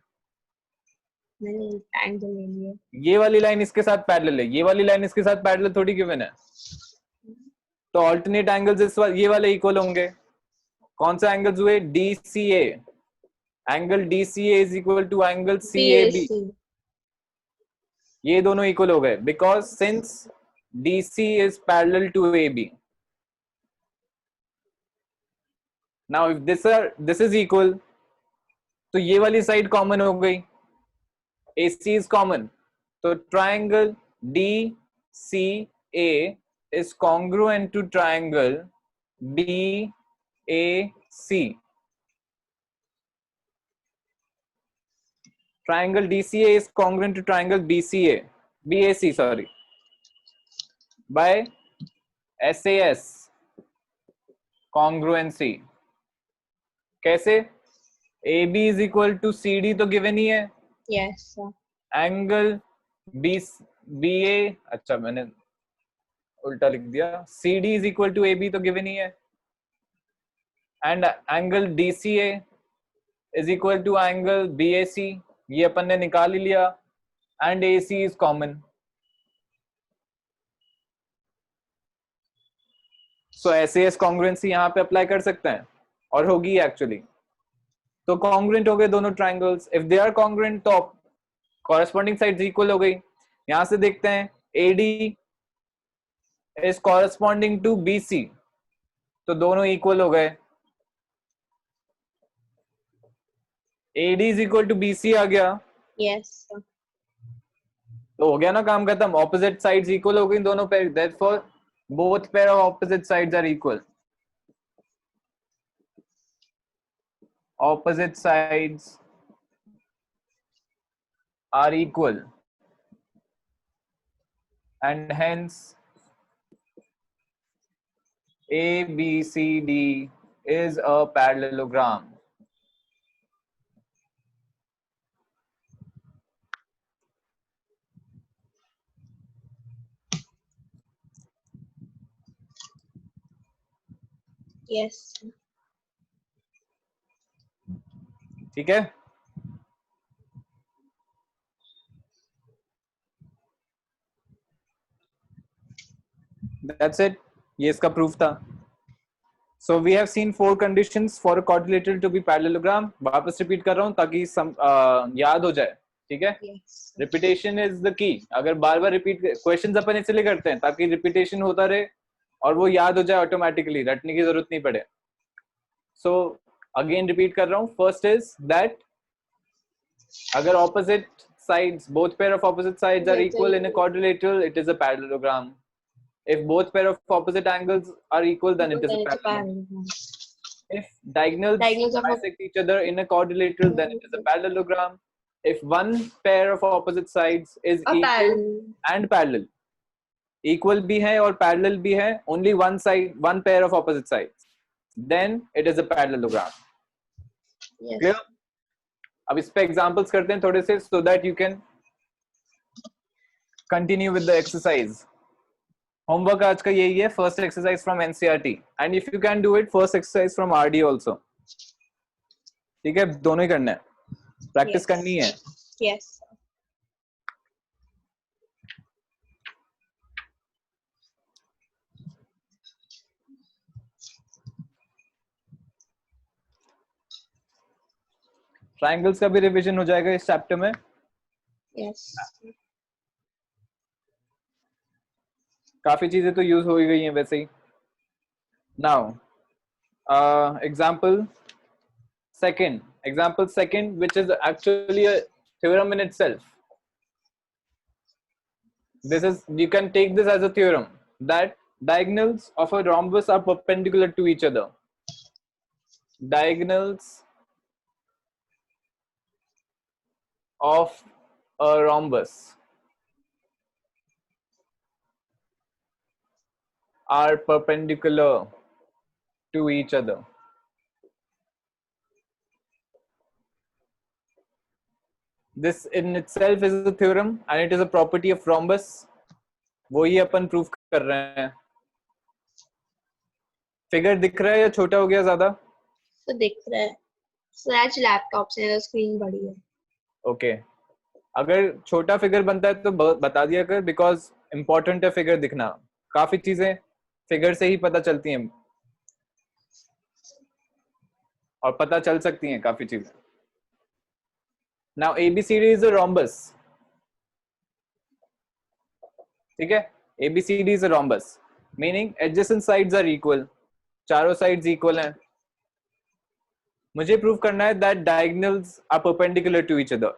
मैंने एंगल ले लिया, ये वाली लाइन इसके साथ पैरेलल है, ये वाली लाइन इसके साथ पैरेलल थोड़ी गिवन है। तो ऑल्टरनेट एंगल्स ये वाले इक्वल होंगे। कौन सा एंगल्स हुए? DCA, angle DCA is equal to angle CAB। BAC ये दोनों इक्वल हो गए because since DC is parallel to AB. Now if this is equal, तो ये वाली साइड कॉमन हो गई, AC is common, तो triangle DCA is congruent to triangle BAC. Triangle DCA is congruent to triangle BAC, sorry, by SAS congruency. कैसे? AB is equal to CD तो given ही है, yes angle BA, अच्छा मैंने उल्टा लिख दिया, CD is equal to AB तो given ही है, and angle DCA is equal to angle BAC, ये अपन ने निकाल ही लिया, and AC is common. So SAS congruency यहाँ पे अप्लाई कर सकते हैं और होगी एक्चुअली। तो कॉन्ग्रुएंट हो गए दोनों triangles. If they are congruent तो कॉरेस्पॉन्डिंग साइड्स इक्वल हो गई। यहां से देखते हैं AD is corresponding to BC, तो दोनों इक्वल हो गए। AD is equal to BC आ गया, यस तो हो गया ना काम खत्म। ऑपोजिट साइड्स इक्वल हो गई दोनों pair, therefore both pair of opposite sides are equal. Opposite sides are equal and hence ABCD is a parallelogram. Yes ठीक है, that's it, ये इसका प्रूफ था। So we have seen 4 conditions for a quadrilateral to be parallelogram. वापस repeat कर रहा हूँ ताकि याद हो जाए, ठीक है? Yes repetition is the key. अगर बार बार रिपीट, क्वेश्चंस अपन इसलिए करते हैं ताकि रिपीटेशन होता रहे और वो याद हो जाए ऑटोमेटिकली, रटने की जरूरत नहीं पड़े। सो अगेन रिपीट कर रहा हूँ। फर्स्ट इज दैट अगर opposite sides, both pair of opposite sides are equal in a quadrilateral, it is a parallelogram. If both pair of opposite angles are equal, then it is a parallelogram. If diagonals bisect each other in a quadrilateral, then it is a parallelogram. If one pair of opposite sides is equal and parallel, equal भी है और parallel भी है, only one side, one pair of opposite sides, then it is a parallelogram. Yes. Clear? अब इस पे examples करते हैं थोड़े से, so that you can continue with the exercise. Homework आज का यही है, first exercise from NCERT, and if you can do it, first exercise from RD also. ठीक है, दोनों ही करना है, प्रैक्टिस करनी है. Yes. ट्रायंगल्स का भी रिवीजन हो जाएगा इस चैप्टर में. Yes. काफी चीजें तो यूज हो ही गई हैं वैसे ही. Now example second which is actually a theorem in itself. This is, you can take this as a theorem that diagonals of a rhombus are perpendicular to each other. Diagonals of a rhombus are perpendicular to each other. This in itself is a theorem and it is a property of rhombus. वो ही अपन proof कर रहे हैं. Figure दिख रहा है या छोटा हो गया ज्यादा? तो दिख रहा है. स्क्रैच लैपटॉप से स्क्रीन बड़ी है. ओके, अगर छोटा फिगर बनता है तो बता दिया कर, बिकॉज इम्पोर्टेंट है फिगर दिखना. काफी चीजें फिगर से ही पता चलती हैं और पता चल सकती हैं काफी चीजें. Now ABCD is a rhombus. ठीक है, ABCD is a rhombus, meaning adjacent sides are equal. चारों साइड्स इक्वल हैं. मुझे प्रूव करना है that diagonals are perpendicular to each other.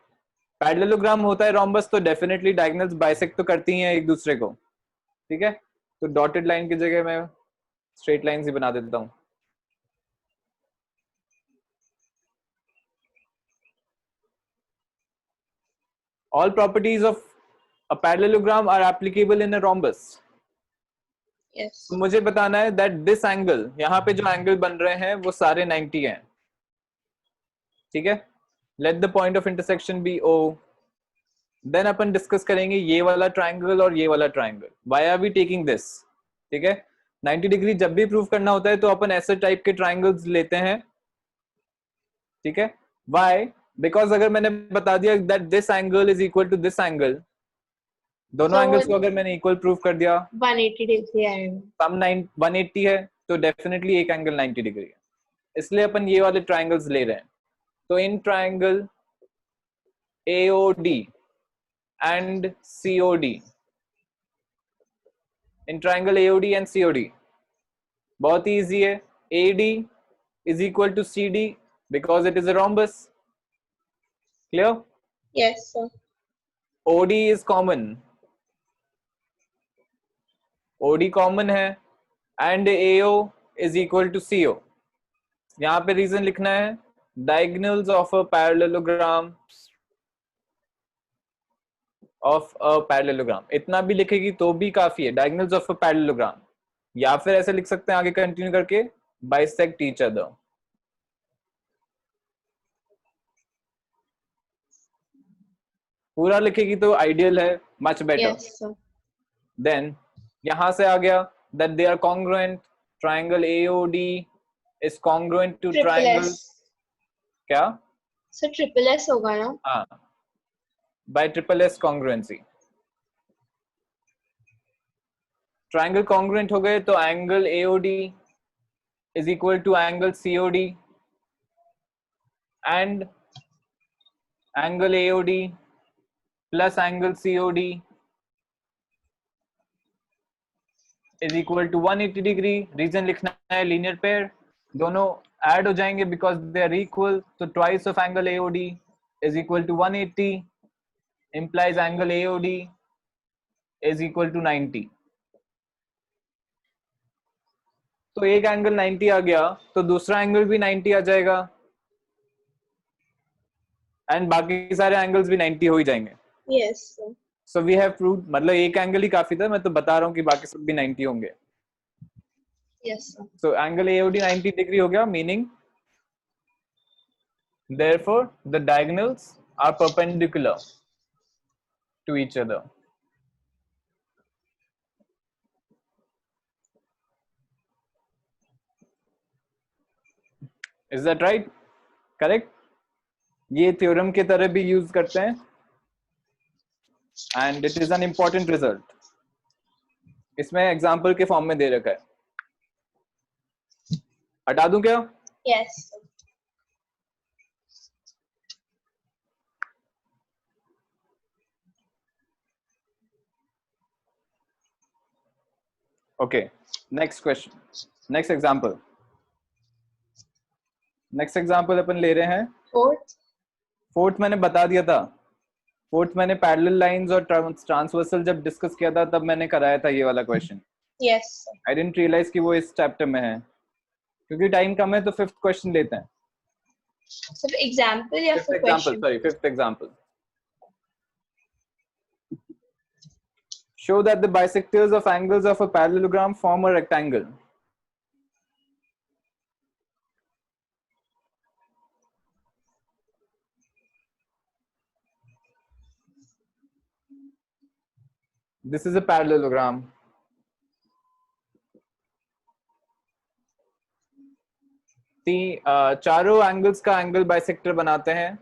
Parallelogram होता है rhombus, तो डेफिनेटली डायगोनल्स बाइसेक्ट तो करती हैं एक दूसरे को. ठीक है, तो डॉटेड लाइन की जगह मैं स्ट्रेट लाइन ही बना देता हूं. All properties of a parallelogram are applicable in a rhombus. Yes. तो मुझे बताना है that this angle, यहाँ पे जो एंगल बन रहे हैं वो सारे 90 हैं. ठीक है, let the point of intersection be O. Then upon discuss करेंगे ये वाला ट्राइंगल और ये वाला triangle. Why are we taking this? ठीक है, 90 डिग्री जब भी प्रूव करना होता है तो अपन ऐसे टाइप के ट्राइंगल्स लेते हैं. ठीक है, Why? बिकॉज अगर मैंने बता दिया that this angle is equal to this angle, दोनों एंगल्स को अगर मैंने इक्वल प्रूव कर दिया, 180 डिग्री आएगा. सम 180 है तो डेफिनेटली एक एंगल 90 डिग्री है. इसलिए अपन ये वाले ट्राइंगल्स ले रहे हैं. तो in triangle AOD and COD, in triangle AOD and COD बहुत ही इजी है. AD is equal to CD because it is a rhombus. Clear? Yes, sir. OD is common. OD common है and AO is equal to CO. यहाँ पे reason लिखना है diagonals of a parallelogram इतना भी लिखेगी तो भी काफी है. diagonals of a parallelogram, या फिर ऐसे लिख सकते हैं आगे कंटिन्यू करके bisect each other. पूरा लिखेगी तो आइडियल है, much better. Yes, sir. Then यहां से आ गया that they are congruent. Triangle AOD is congruent to Triple triangle. S. क्या? So triple S होगा ना? हाँ, by triple S congruency. Triangle congruent हो गए तो angle AOD is equal to angle COD and angle AOD plus angle COD is equal to 180 degree. Reason लिखना है linear pair, दोनों ऐड हो जाएंगे बिकॉज दे आर इक्वल. तो twice of angle AOD is equal to 180 implies angle AOD is equal to 90. तो एक angle 90 आ गया तो दूसरा एंगल भी 90 आ जाएगा एंड बाकी सारे एंगल्स भी 90 हो ही जाएंगे. Yes, sir. So we have proved, मतलब एक एंगल ही काफी था, मैं तो बता रहा हूँ कि बाकी सब भी 90 होंगे. Yes, sir. So angle AOD 90 degree हो गया, meaning therefore the diagonals are perpendicular to each other. Is that right? Correct? ये theorem की तरह भी use करते हैं and it is an important result. इसमें example के form में दे रखा है. हटा दूं क्या? Yes. Okay. Next question. Next example. Next example अपन ले रहे हैं. Fourth मैंने बता दिया था. Fourth मैंने parallel lines और transversal जब discuss किया था तब मैंने कराया था ये वाला question. Yes. I didn't realize कि वो इस chapter में है. क्योंकि time कम है तो fifth question लेते हैं. सिर्फ example या Fifth फिर example. question? Sorry, fifth example. Show that the bisectors of angles of a parallelogram form a rectangle. This is a parallelogram. चारों एंगल्स का एंगल बाइसेक्टर बनाते हैं.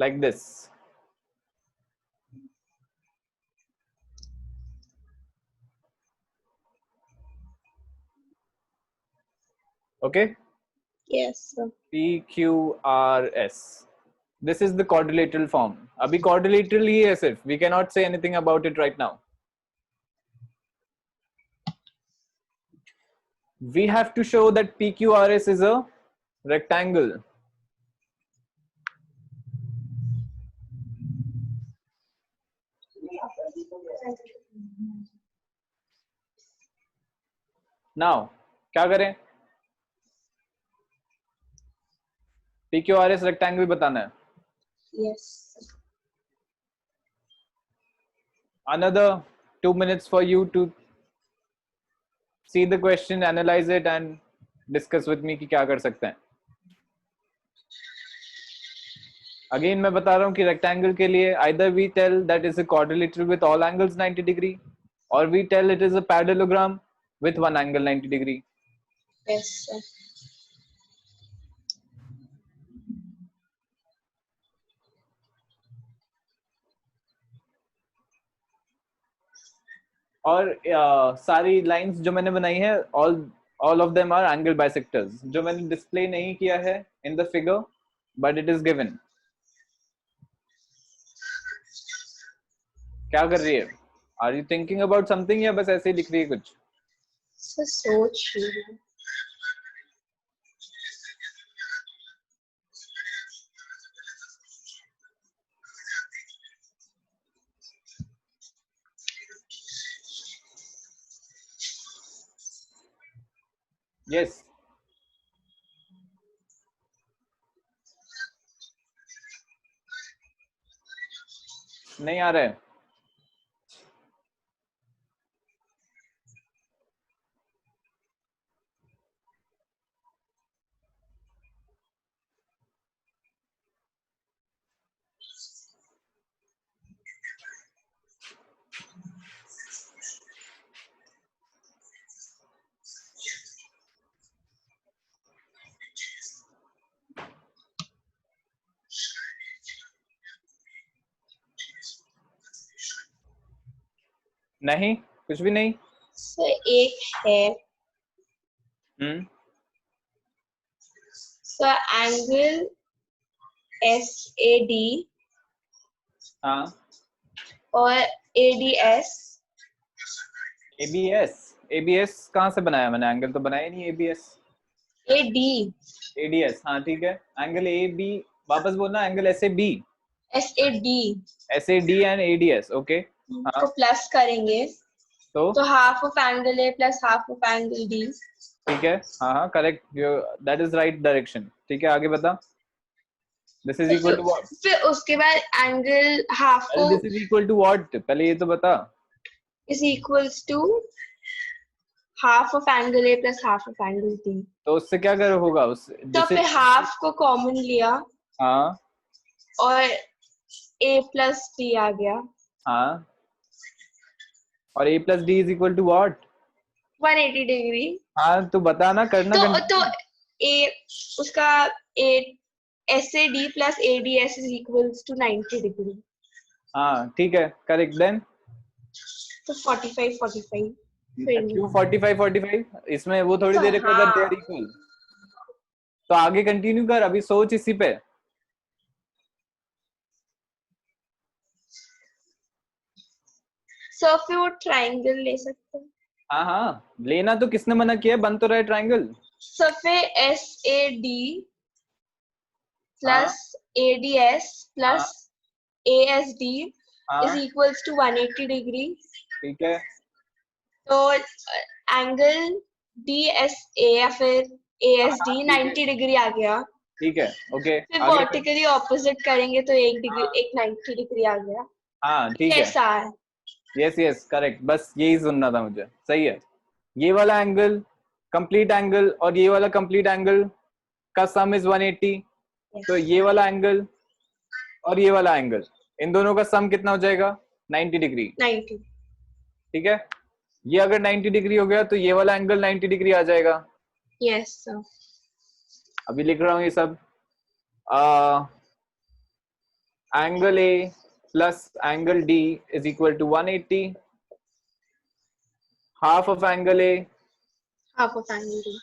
Like this. Okay? Yes. PQRS. This is the quadrilateral form. अभी quadrilateral ही है सिर्फ. We cannot say anything about it right now. We have to show that PQRS is a rectangle. Now, क्या करें? PQRS rectangle बताना है. Yes. Another 2 minutes for you to see the question, analyze it and discuss with me कि क्या कर सकते हैं. Again मैं बता रहा हूँ कि rectangle के लिए either we tell that is a quadrilateral with all angles 90 degree or we tell it is a parallelogram with one angle 90 degree. Yes, sir. और सारी लाइंस जो मैंने बनाई है all of them are angle bisectors. जो मैंने display नहीं किया है in the figure but it is given. क्या कर रही है? Are you thinking about something या बस ऐसे ही लिख रही है कुछ? सर सोच रही हूँ. Yes. नहीं आ रहा है. नहीं, कुछ भी नहीं. सर एक है. सर एंगल SAD हाँ. और ADS. ABS कहाँ से बनाया मैंने? एंगल तो बनाया नहीं. ABS ADS. हाँ ठीक है. एंगल AB वापस बोलना. Angle SAD and ADS. Okay. को प्लस करेंगे तो half of angle A plus half of angle D. ठीक है. हाँ correct. That is right direction. ठीक है, आगे बता. This is equal to what? फिर उसके बाद एंगल हाफ को this is equal to what? पहले ये तो बता. Is equals to half of angle A plus half of angle D. तो उससे क्या कर होगा उस तो फिर half को कॉमन लिया हाँ और A plus D आ गया. हाँ और a plus d is equal to what? 180 degree. हाँ तो बता ना, करना तो A उसका A SAD plus ADS is equals to 90 degree. हाँ ठीक है, करेक्ट. देन तो 45 क्यों 45 इसमें वो थोड़ी देर को दे आर इक्वल. तो आगे कंटिन्यू कर, अभी सोच इसी पे. सो फिर वो ट्रायंगल ले सकते हैं. हाँ हाँ लेना, तो किसने मना किया, बन तो रहा है ट्रायंगल. सो फिर SAD plus ADS plus ASD is equals to 180 degree. ठीक है. तो एंगल DSA या फिर ASD 90 डिग्री आ गया. ठीक है ओके. फिर वर्टिकली ऑपोजिट करेंगे तो एक 90 डिग्री आ गया. हाँ ठीक है. ऐसा है. यस यस करेक्ट, बस यही सुनना था मुझे. सही है. ये वाला एंगल कंप्लीट एंगल और ये वाला कंप्लीट एंगल का सम इज 180. तो ये वाला एंगल और ये वाला एंगल, इन दोनों का सम कितना हो जाएगा? 90 डिग्री. 90. ठीक है. ये अगर 90 डिग्री हो गया तो ये वाला एंगल 90 डिग्री आ जाएगा. Yes sir. अभी लिख रहा हूँ ये सब. Angle A plus angle D is equal to 180. Half of angle A half of angle D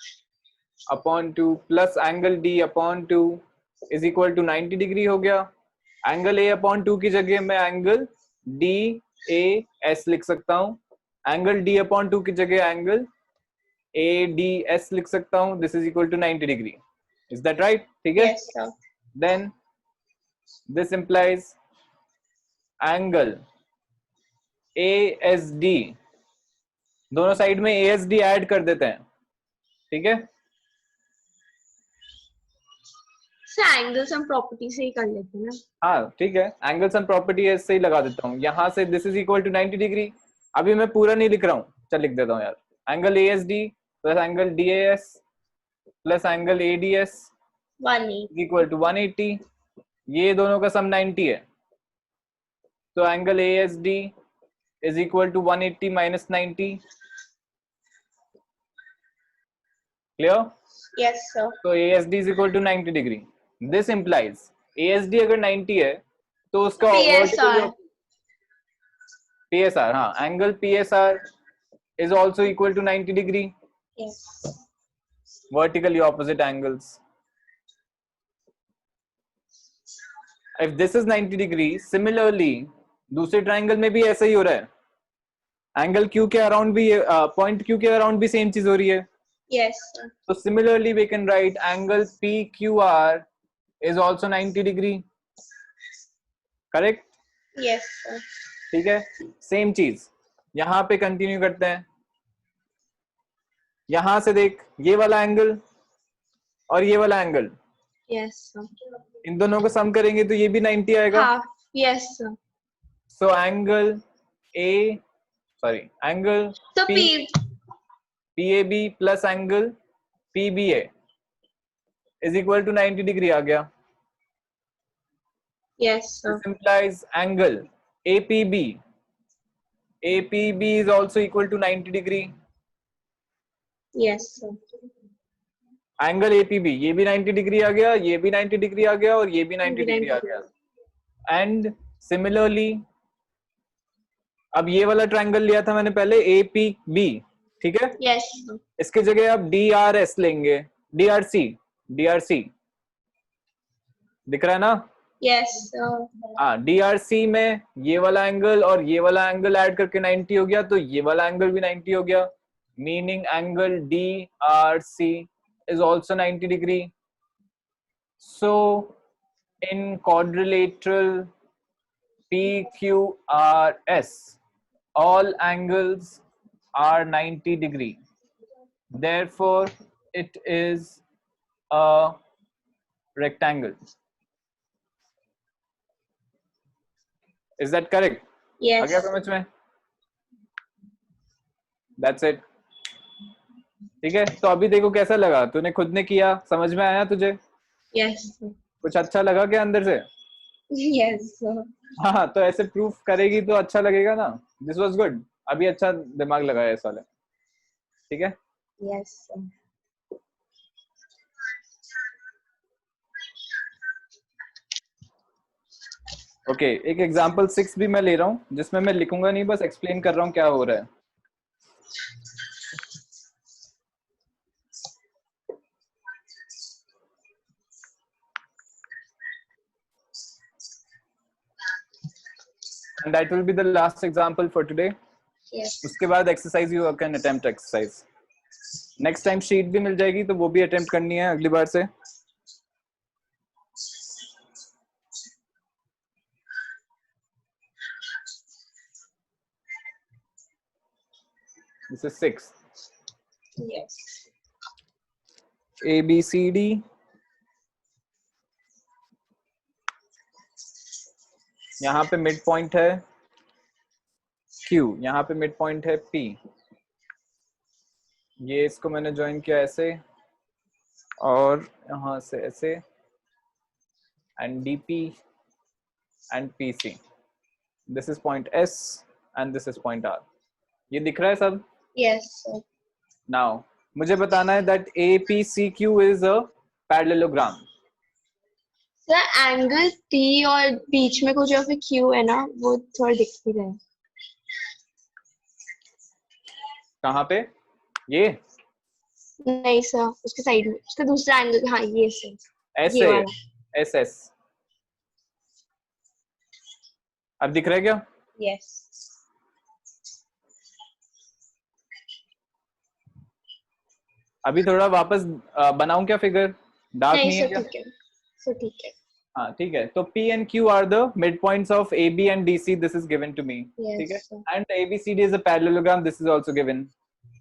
upon 2 plus angle D upon 2 is equal to 90 degree हो गया. एंगल ए अपॉन 2 की जगह मैं एंगल डी ए एस लिख सकता हूँ. Angle D upon 2 की जगह एंगल ए डी एस लिख सकता हूँ. This is equal to 90 degree. Is that right? ठीक है. Yes sir. Then this implies angle ASD, दोनों साइड में ASD ऐड कर देते हैं. ठीक है. सर एंगल सम प्रॉपर्टी से ही कर लेते हैं ना. हाँ ठीक है, एंगल सम प्रॉपर्टी ऐसे ही लगा देता हूँ यहाँ से. This is equal to 90 degree. अभी मैं पूरा नहीं लिख रहा हूँ, चल लिख देता हूँ यार. Angle ASD plus angle DAS plus angle ADS 180 equal to 180. ये दोनों का सम 90 है. तो angle ASD is equal to 180 minus 90. Clear? Yes sir. So ASD is equal to 90 degree. This implies ASD अगर 90 है तो उसका PSR हाँ, angle PSR is also equal to 90 degree. Yes. Vertically opposite angles. If this is 90 degree, similarly दूसरे triangle में भी ऐसा ही हो रहा है. एंगल Q के अराउंड भी, पॉइंट Q के अराउंड भी सेम चीज हो रही है. Yes sir. So similarly we can write angle PQR is also 90 degree. Correct? Yes sir. ठीक है. सेम चीज यहाँ पे कंटिन्यू करते हैं. यहाँ से देख, ये वाला एंगल और ये वाला एंगल, Yes sir. इन दोनों को सम करेंगे तो ये भी 90 आएगा. हाँ. Yes sir. So angle angle तो PAB plus angle PBA is equal to 90 degree आ गया. Yes sir. This implies angle APB is also equal to 90 degree. Yes sir. Angle APB ये भी 90 डिग्री आ गया, ये भी 90 डिग्री आ गया और ये भी 90 डिग्री आ गया. एंड सिमिलरली अब ये वाला ट्रायंगल लिया था मैंने पहले APB. ठीक है. Yes sir. इसके जगह आप DRS लेंगे. DRC दिख रहा है ना? Yes sir. हाँ, DRC में ये वाला एंगल और ये वाला एंगल ऐड करके 90 हो गया, तो ये वाला एंगल भी 90 हो गया. Meaning angle DRC is also 90 degree. So in quadrilateral PQRS all angles are 90 degree. Therefore it is a rectangle. Is that correct? Yes. आ गया समझ में? That's it. ठीक है, तो अभी देखो कैसा लगा, तूने खुद ने किया, समझ में आया तुझे? Yes. कुछ अच्छा लगा क्या अंदर से? Yes. हाँ, तो ऐसे प्रूफ करेगी तो अच्छा लगेगा ना। दिस वाज गुड, अभी अच्छा दिमाग लगाया इस वाले। ठीक है, Yes. ओके। एक एग्जांपल 6 भी मैं ले रहा हूँ, जिसमें मैं लिखूंगा नहीं, बस एक्सप्लेन कर रहा हूँ क्या हो रहा है। And that will be the last example for today. Yes. उसके बाद exercise you can attempt exercise. Next time sheet भी मिल जाएगी, तो वो भी अटेम्प्ट करनी है अगली बार से। This is 6 Yes. ABCD। यहाँ पे मिड पॉइंट है Q, यहाँ पे मिड पॉइंट है P। ये इसको मैंने ज्वाइन किया ऐसे, और यहाँ से ऐसे, and DP and PC। This is point S and this is point R। ये दिख रहा है सब? Yes, sir. नाउ मुझे बताना है that APCQ is a parallelogram. Sir angle P और बीच में कुछ जो Q है ना, वो थोड़ा दिख ही रहा है। कहाँ पे? ये नहीं सर, उसके साइड में, उसका दूसरा एंगल, हाँ ये सर, ऐसे ये वाला। SS। अब दिख रहा है क्या? यस। अभी थोड़ा वापस बनाऊं क्या फिगर? डार्क नहीं नहीं है सर, क्या? ठीक है सर, ठीक है। हाँ ठीक है, तो P and Q are the midpoints of AB and DC. This is given to me. ठीक है, yes sir. and ABCD is a parallelogram. This is also given.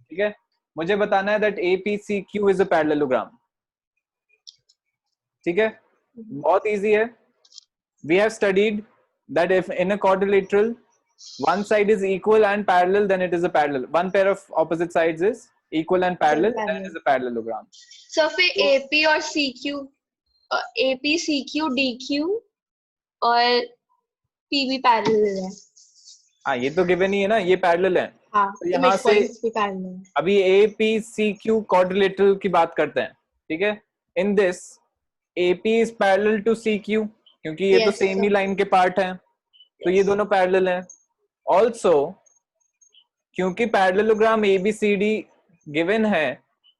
ठीक है, मुझे बताना है that APCQ is a parallelogram. ठीक है, बहुत इजी है। We have studied that if in a quadrilateral one side is equal and parallel, then it is a parallel. One pair of opposite sides is equal and parallel, then it is a parallelogram. Sir फिर AP और CQ, AP CQ DQ और PB parallel है। हाँ, ये तो given ही है ना, ये पैरेलल है। हाँ, तो यहाँ से भी पैरेलल है। अभी APCQ quadrilateral की बात करते हैं। ठीक है, in this AP is parallel to CQ, क्योंकि ये तो Yes, सेम ही sir. लाइन के पार्ट हैं, तो ये Yes. दोनों पैरेलल हैं। ऑल्सो क्योंकि पैरेललोग्राम ABCD गिवन है,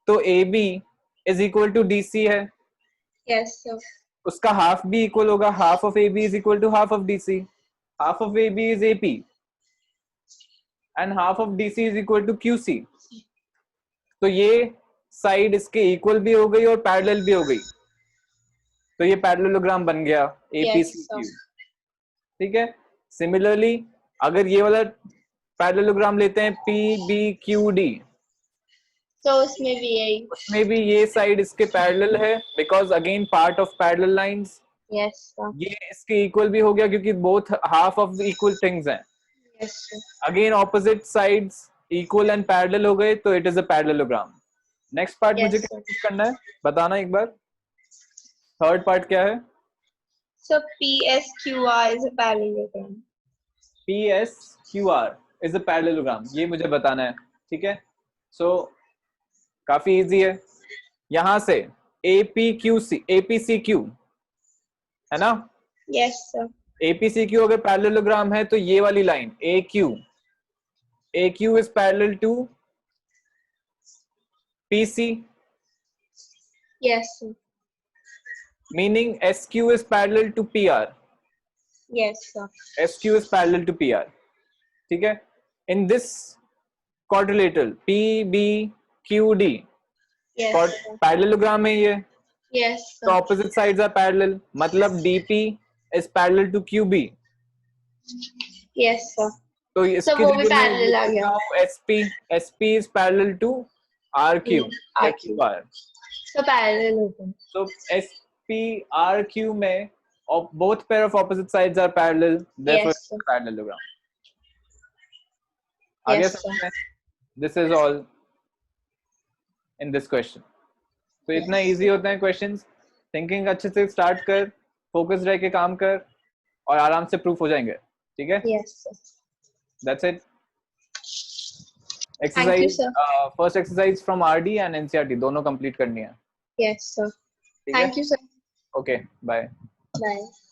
तो AB is equal to DC है। Yes, sir. उसका हाफ भी इक्वल होगा, half of AB is equal to half of DC। Half of AB is AP and half of DC is equal to QC। तो ये side इसके equal भी हो गई और पैरेलल भी हो गई, तो ये पैरेललोग्राम बन गया APCQ। Yes, ठीक है, सिमिलरली अगर ये वाला पैरेललोग्राम लेते हैं PBQD, तो उसमें भी यही। उसमें भी ये साइड इसके पैरेलल है, because again part of parallel lines. Yes, sir. ये इसके इक्वल भी हो गया क्योंकि both half of the equal things हैं। Yes, sir. Again opposite sides equal and parallel हो गए, तो it is a parallelogram. Next part मुझे Yes, क्या sir. करना है, बताना एक बार। थर्ड पार्ट क्या है? So PSQR is a parallelogram. PSQR is a parallelogram, ये मुझे बताना है। ठीक है, सो काफी इजी है। यहां से APCQ है ना, Yes, sir. APCQ अगर पैरेललोग्राम है, तो ये वाली line AQ is parallel to PC, Yes, sir. meaning SQ is parallel to PR. Yes, sir. SQ is parallel to PR. ठीक है, in this quadrilateral PBQD Yes, sir. parallelogram है ये, Yes, तो sir. opposite sides are parallel, मतलब DP is parallel to QB। Yes, sir. तो So इसकी वो भी जगह मैं parallel आ गया। SP is parallel to RQ या RQ. QR। So parallelogram. So SPRQ में both pair of opposite sides are parallel, therefore Yes, it's sir. a parallelogram। आ गया Yes, समझ sir. में? This is all। in this question. तो Yes. इतना easy होते हैं questions. Thinking अच्छे से start कर, focus रह के काम कर और आराम से proof हो जाएंगे. ठीक है? Yes, sir. That's it. Thank you, Exercise, sir. first exercise from RD and NCRT दोनों complete करनी है. Yes, sir. ठीक है? Thank you, sir. Okay, bye. Bye.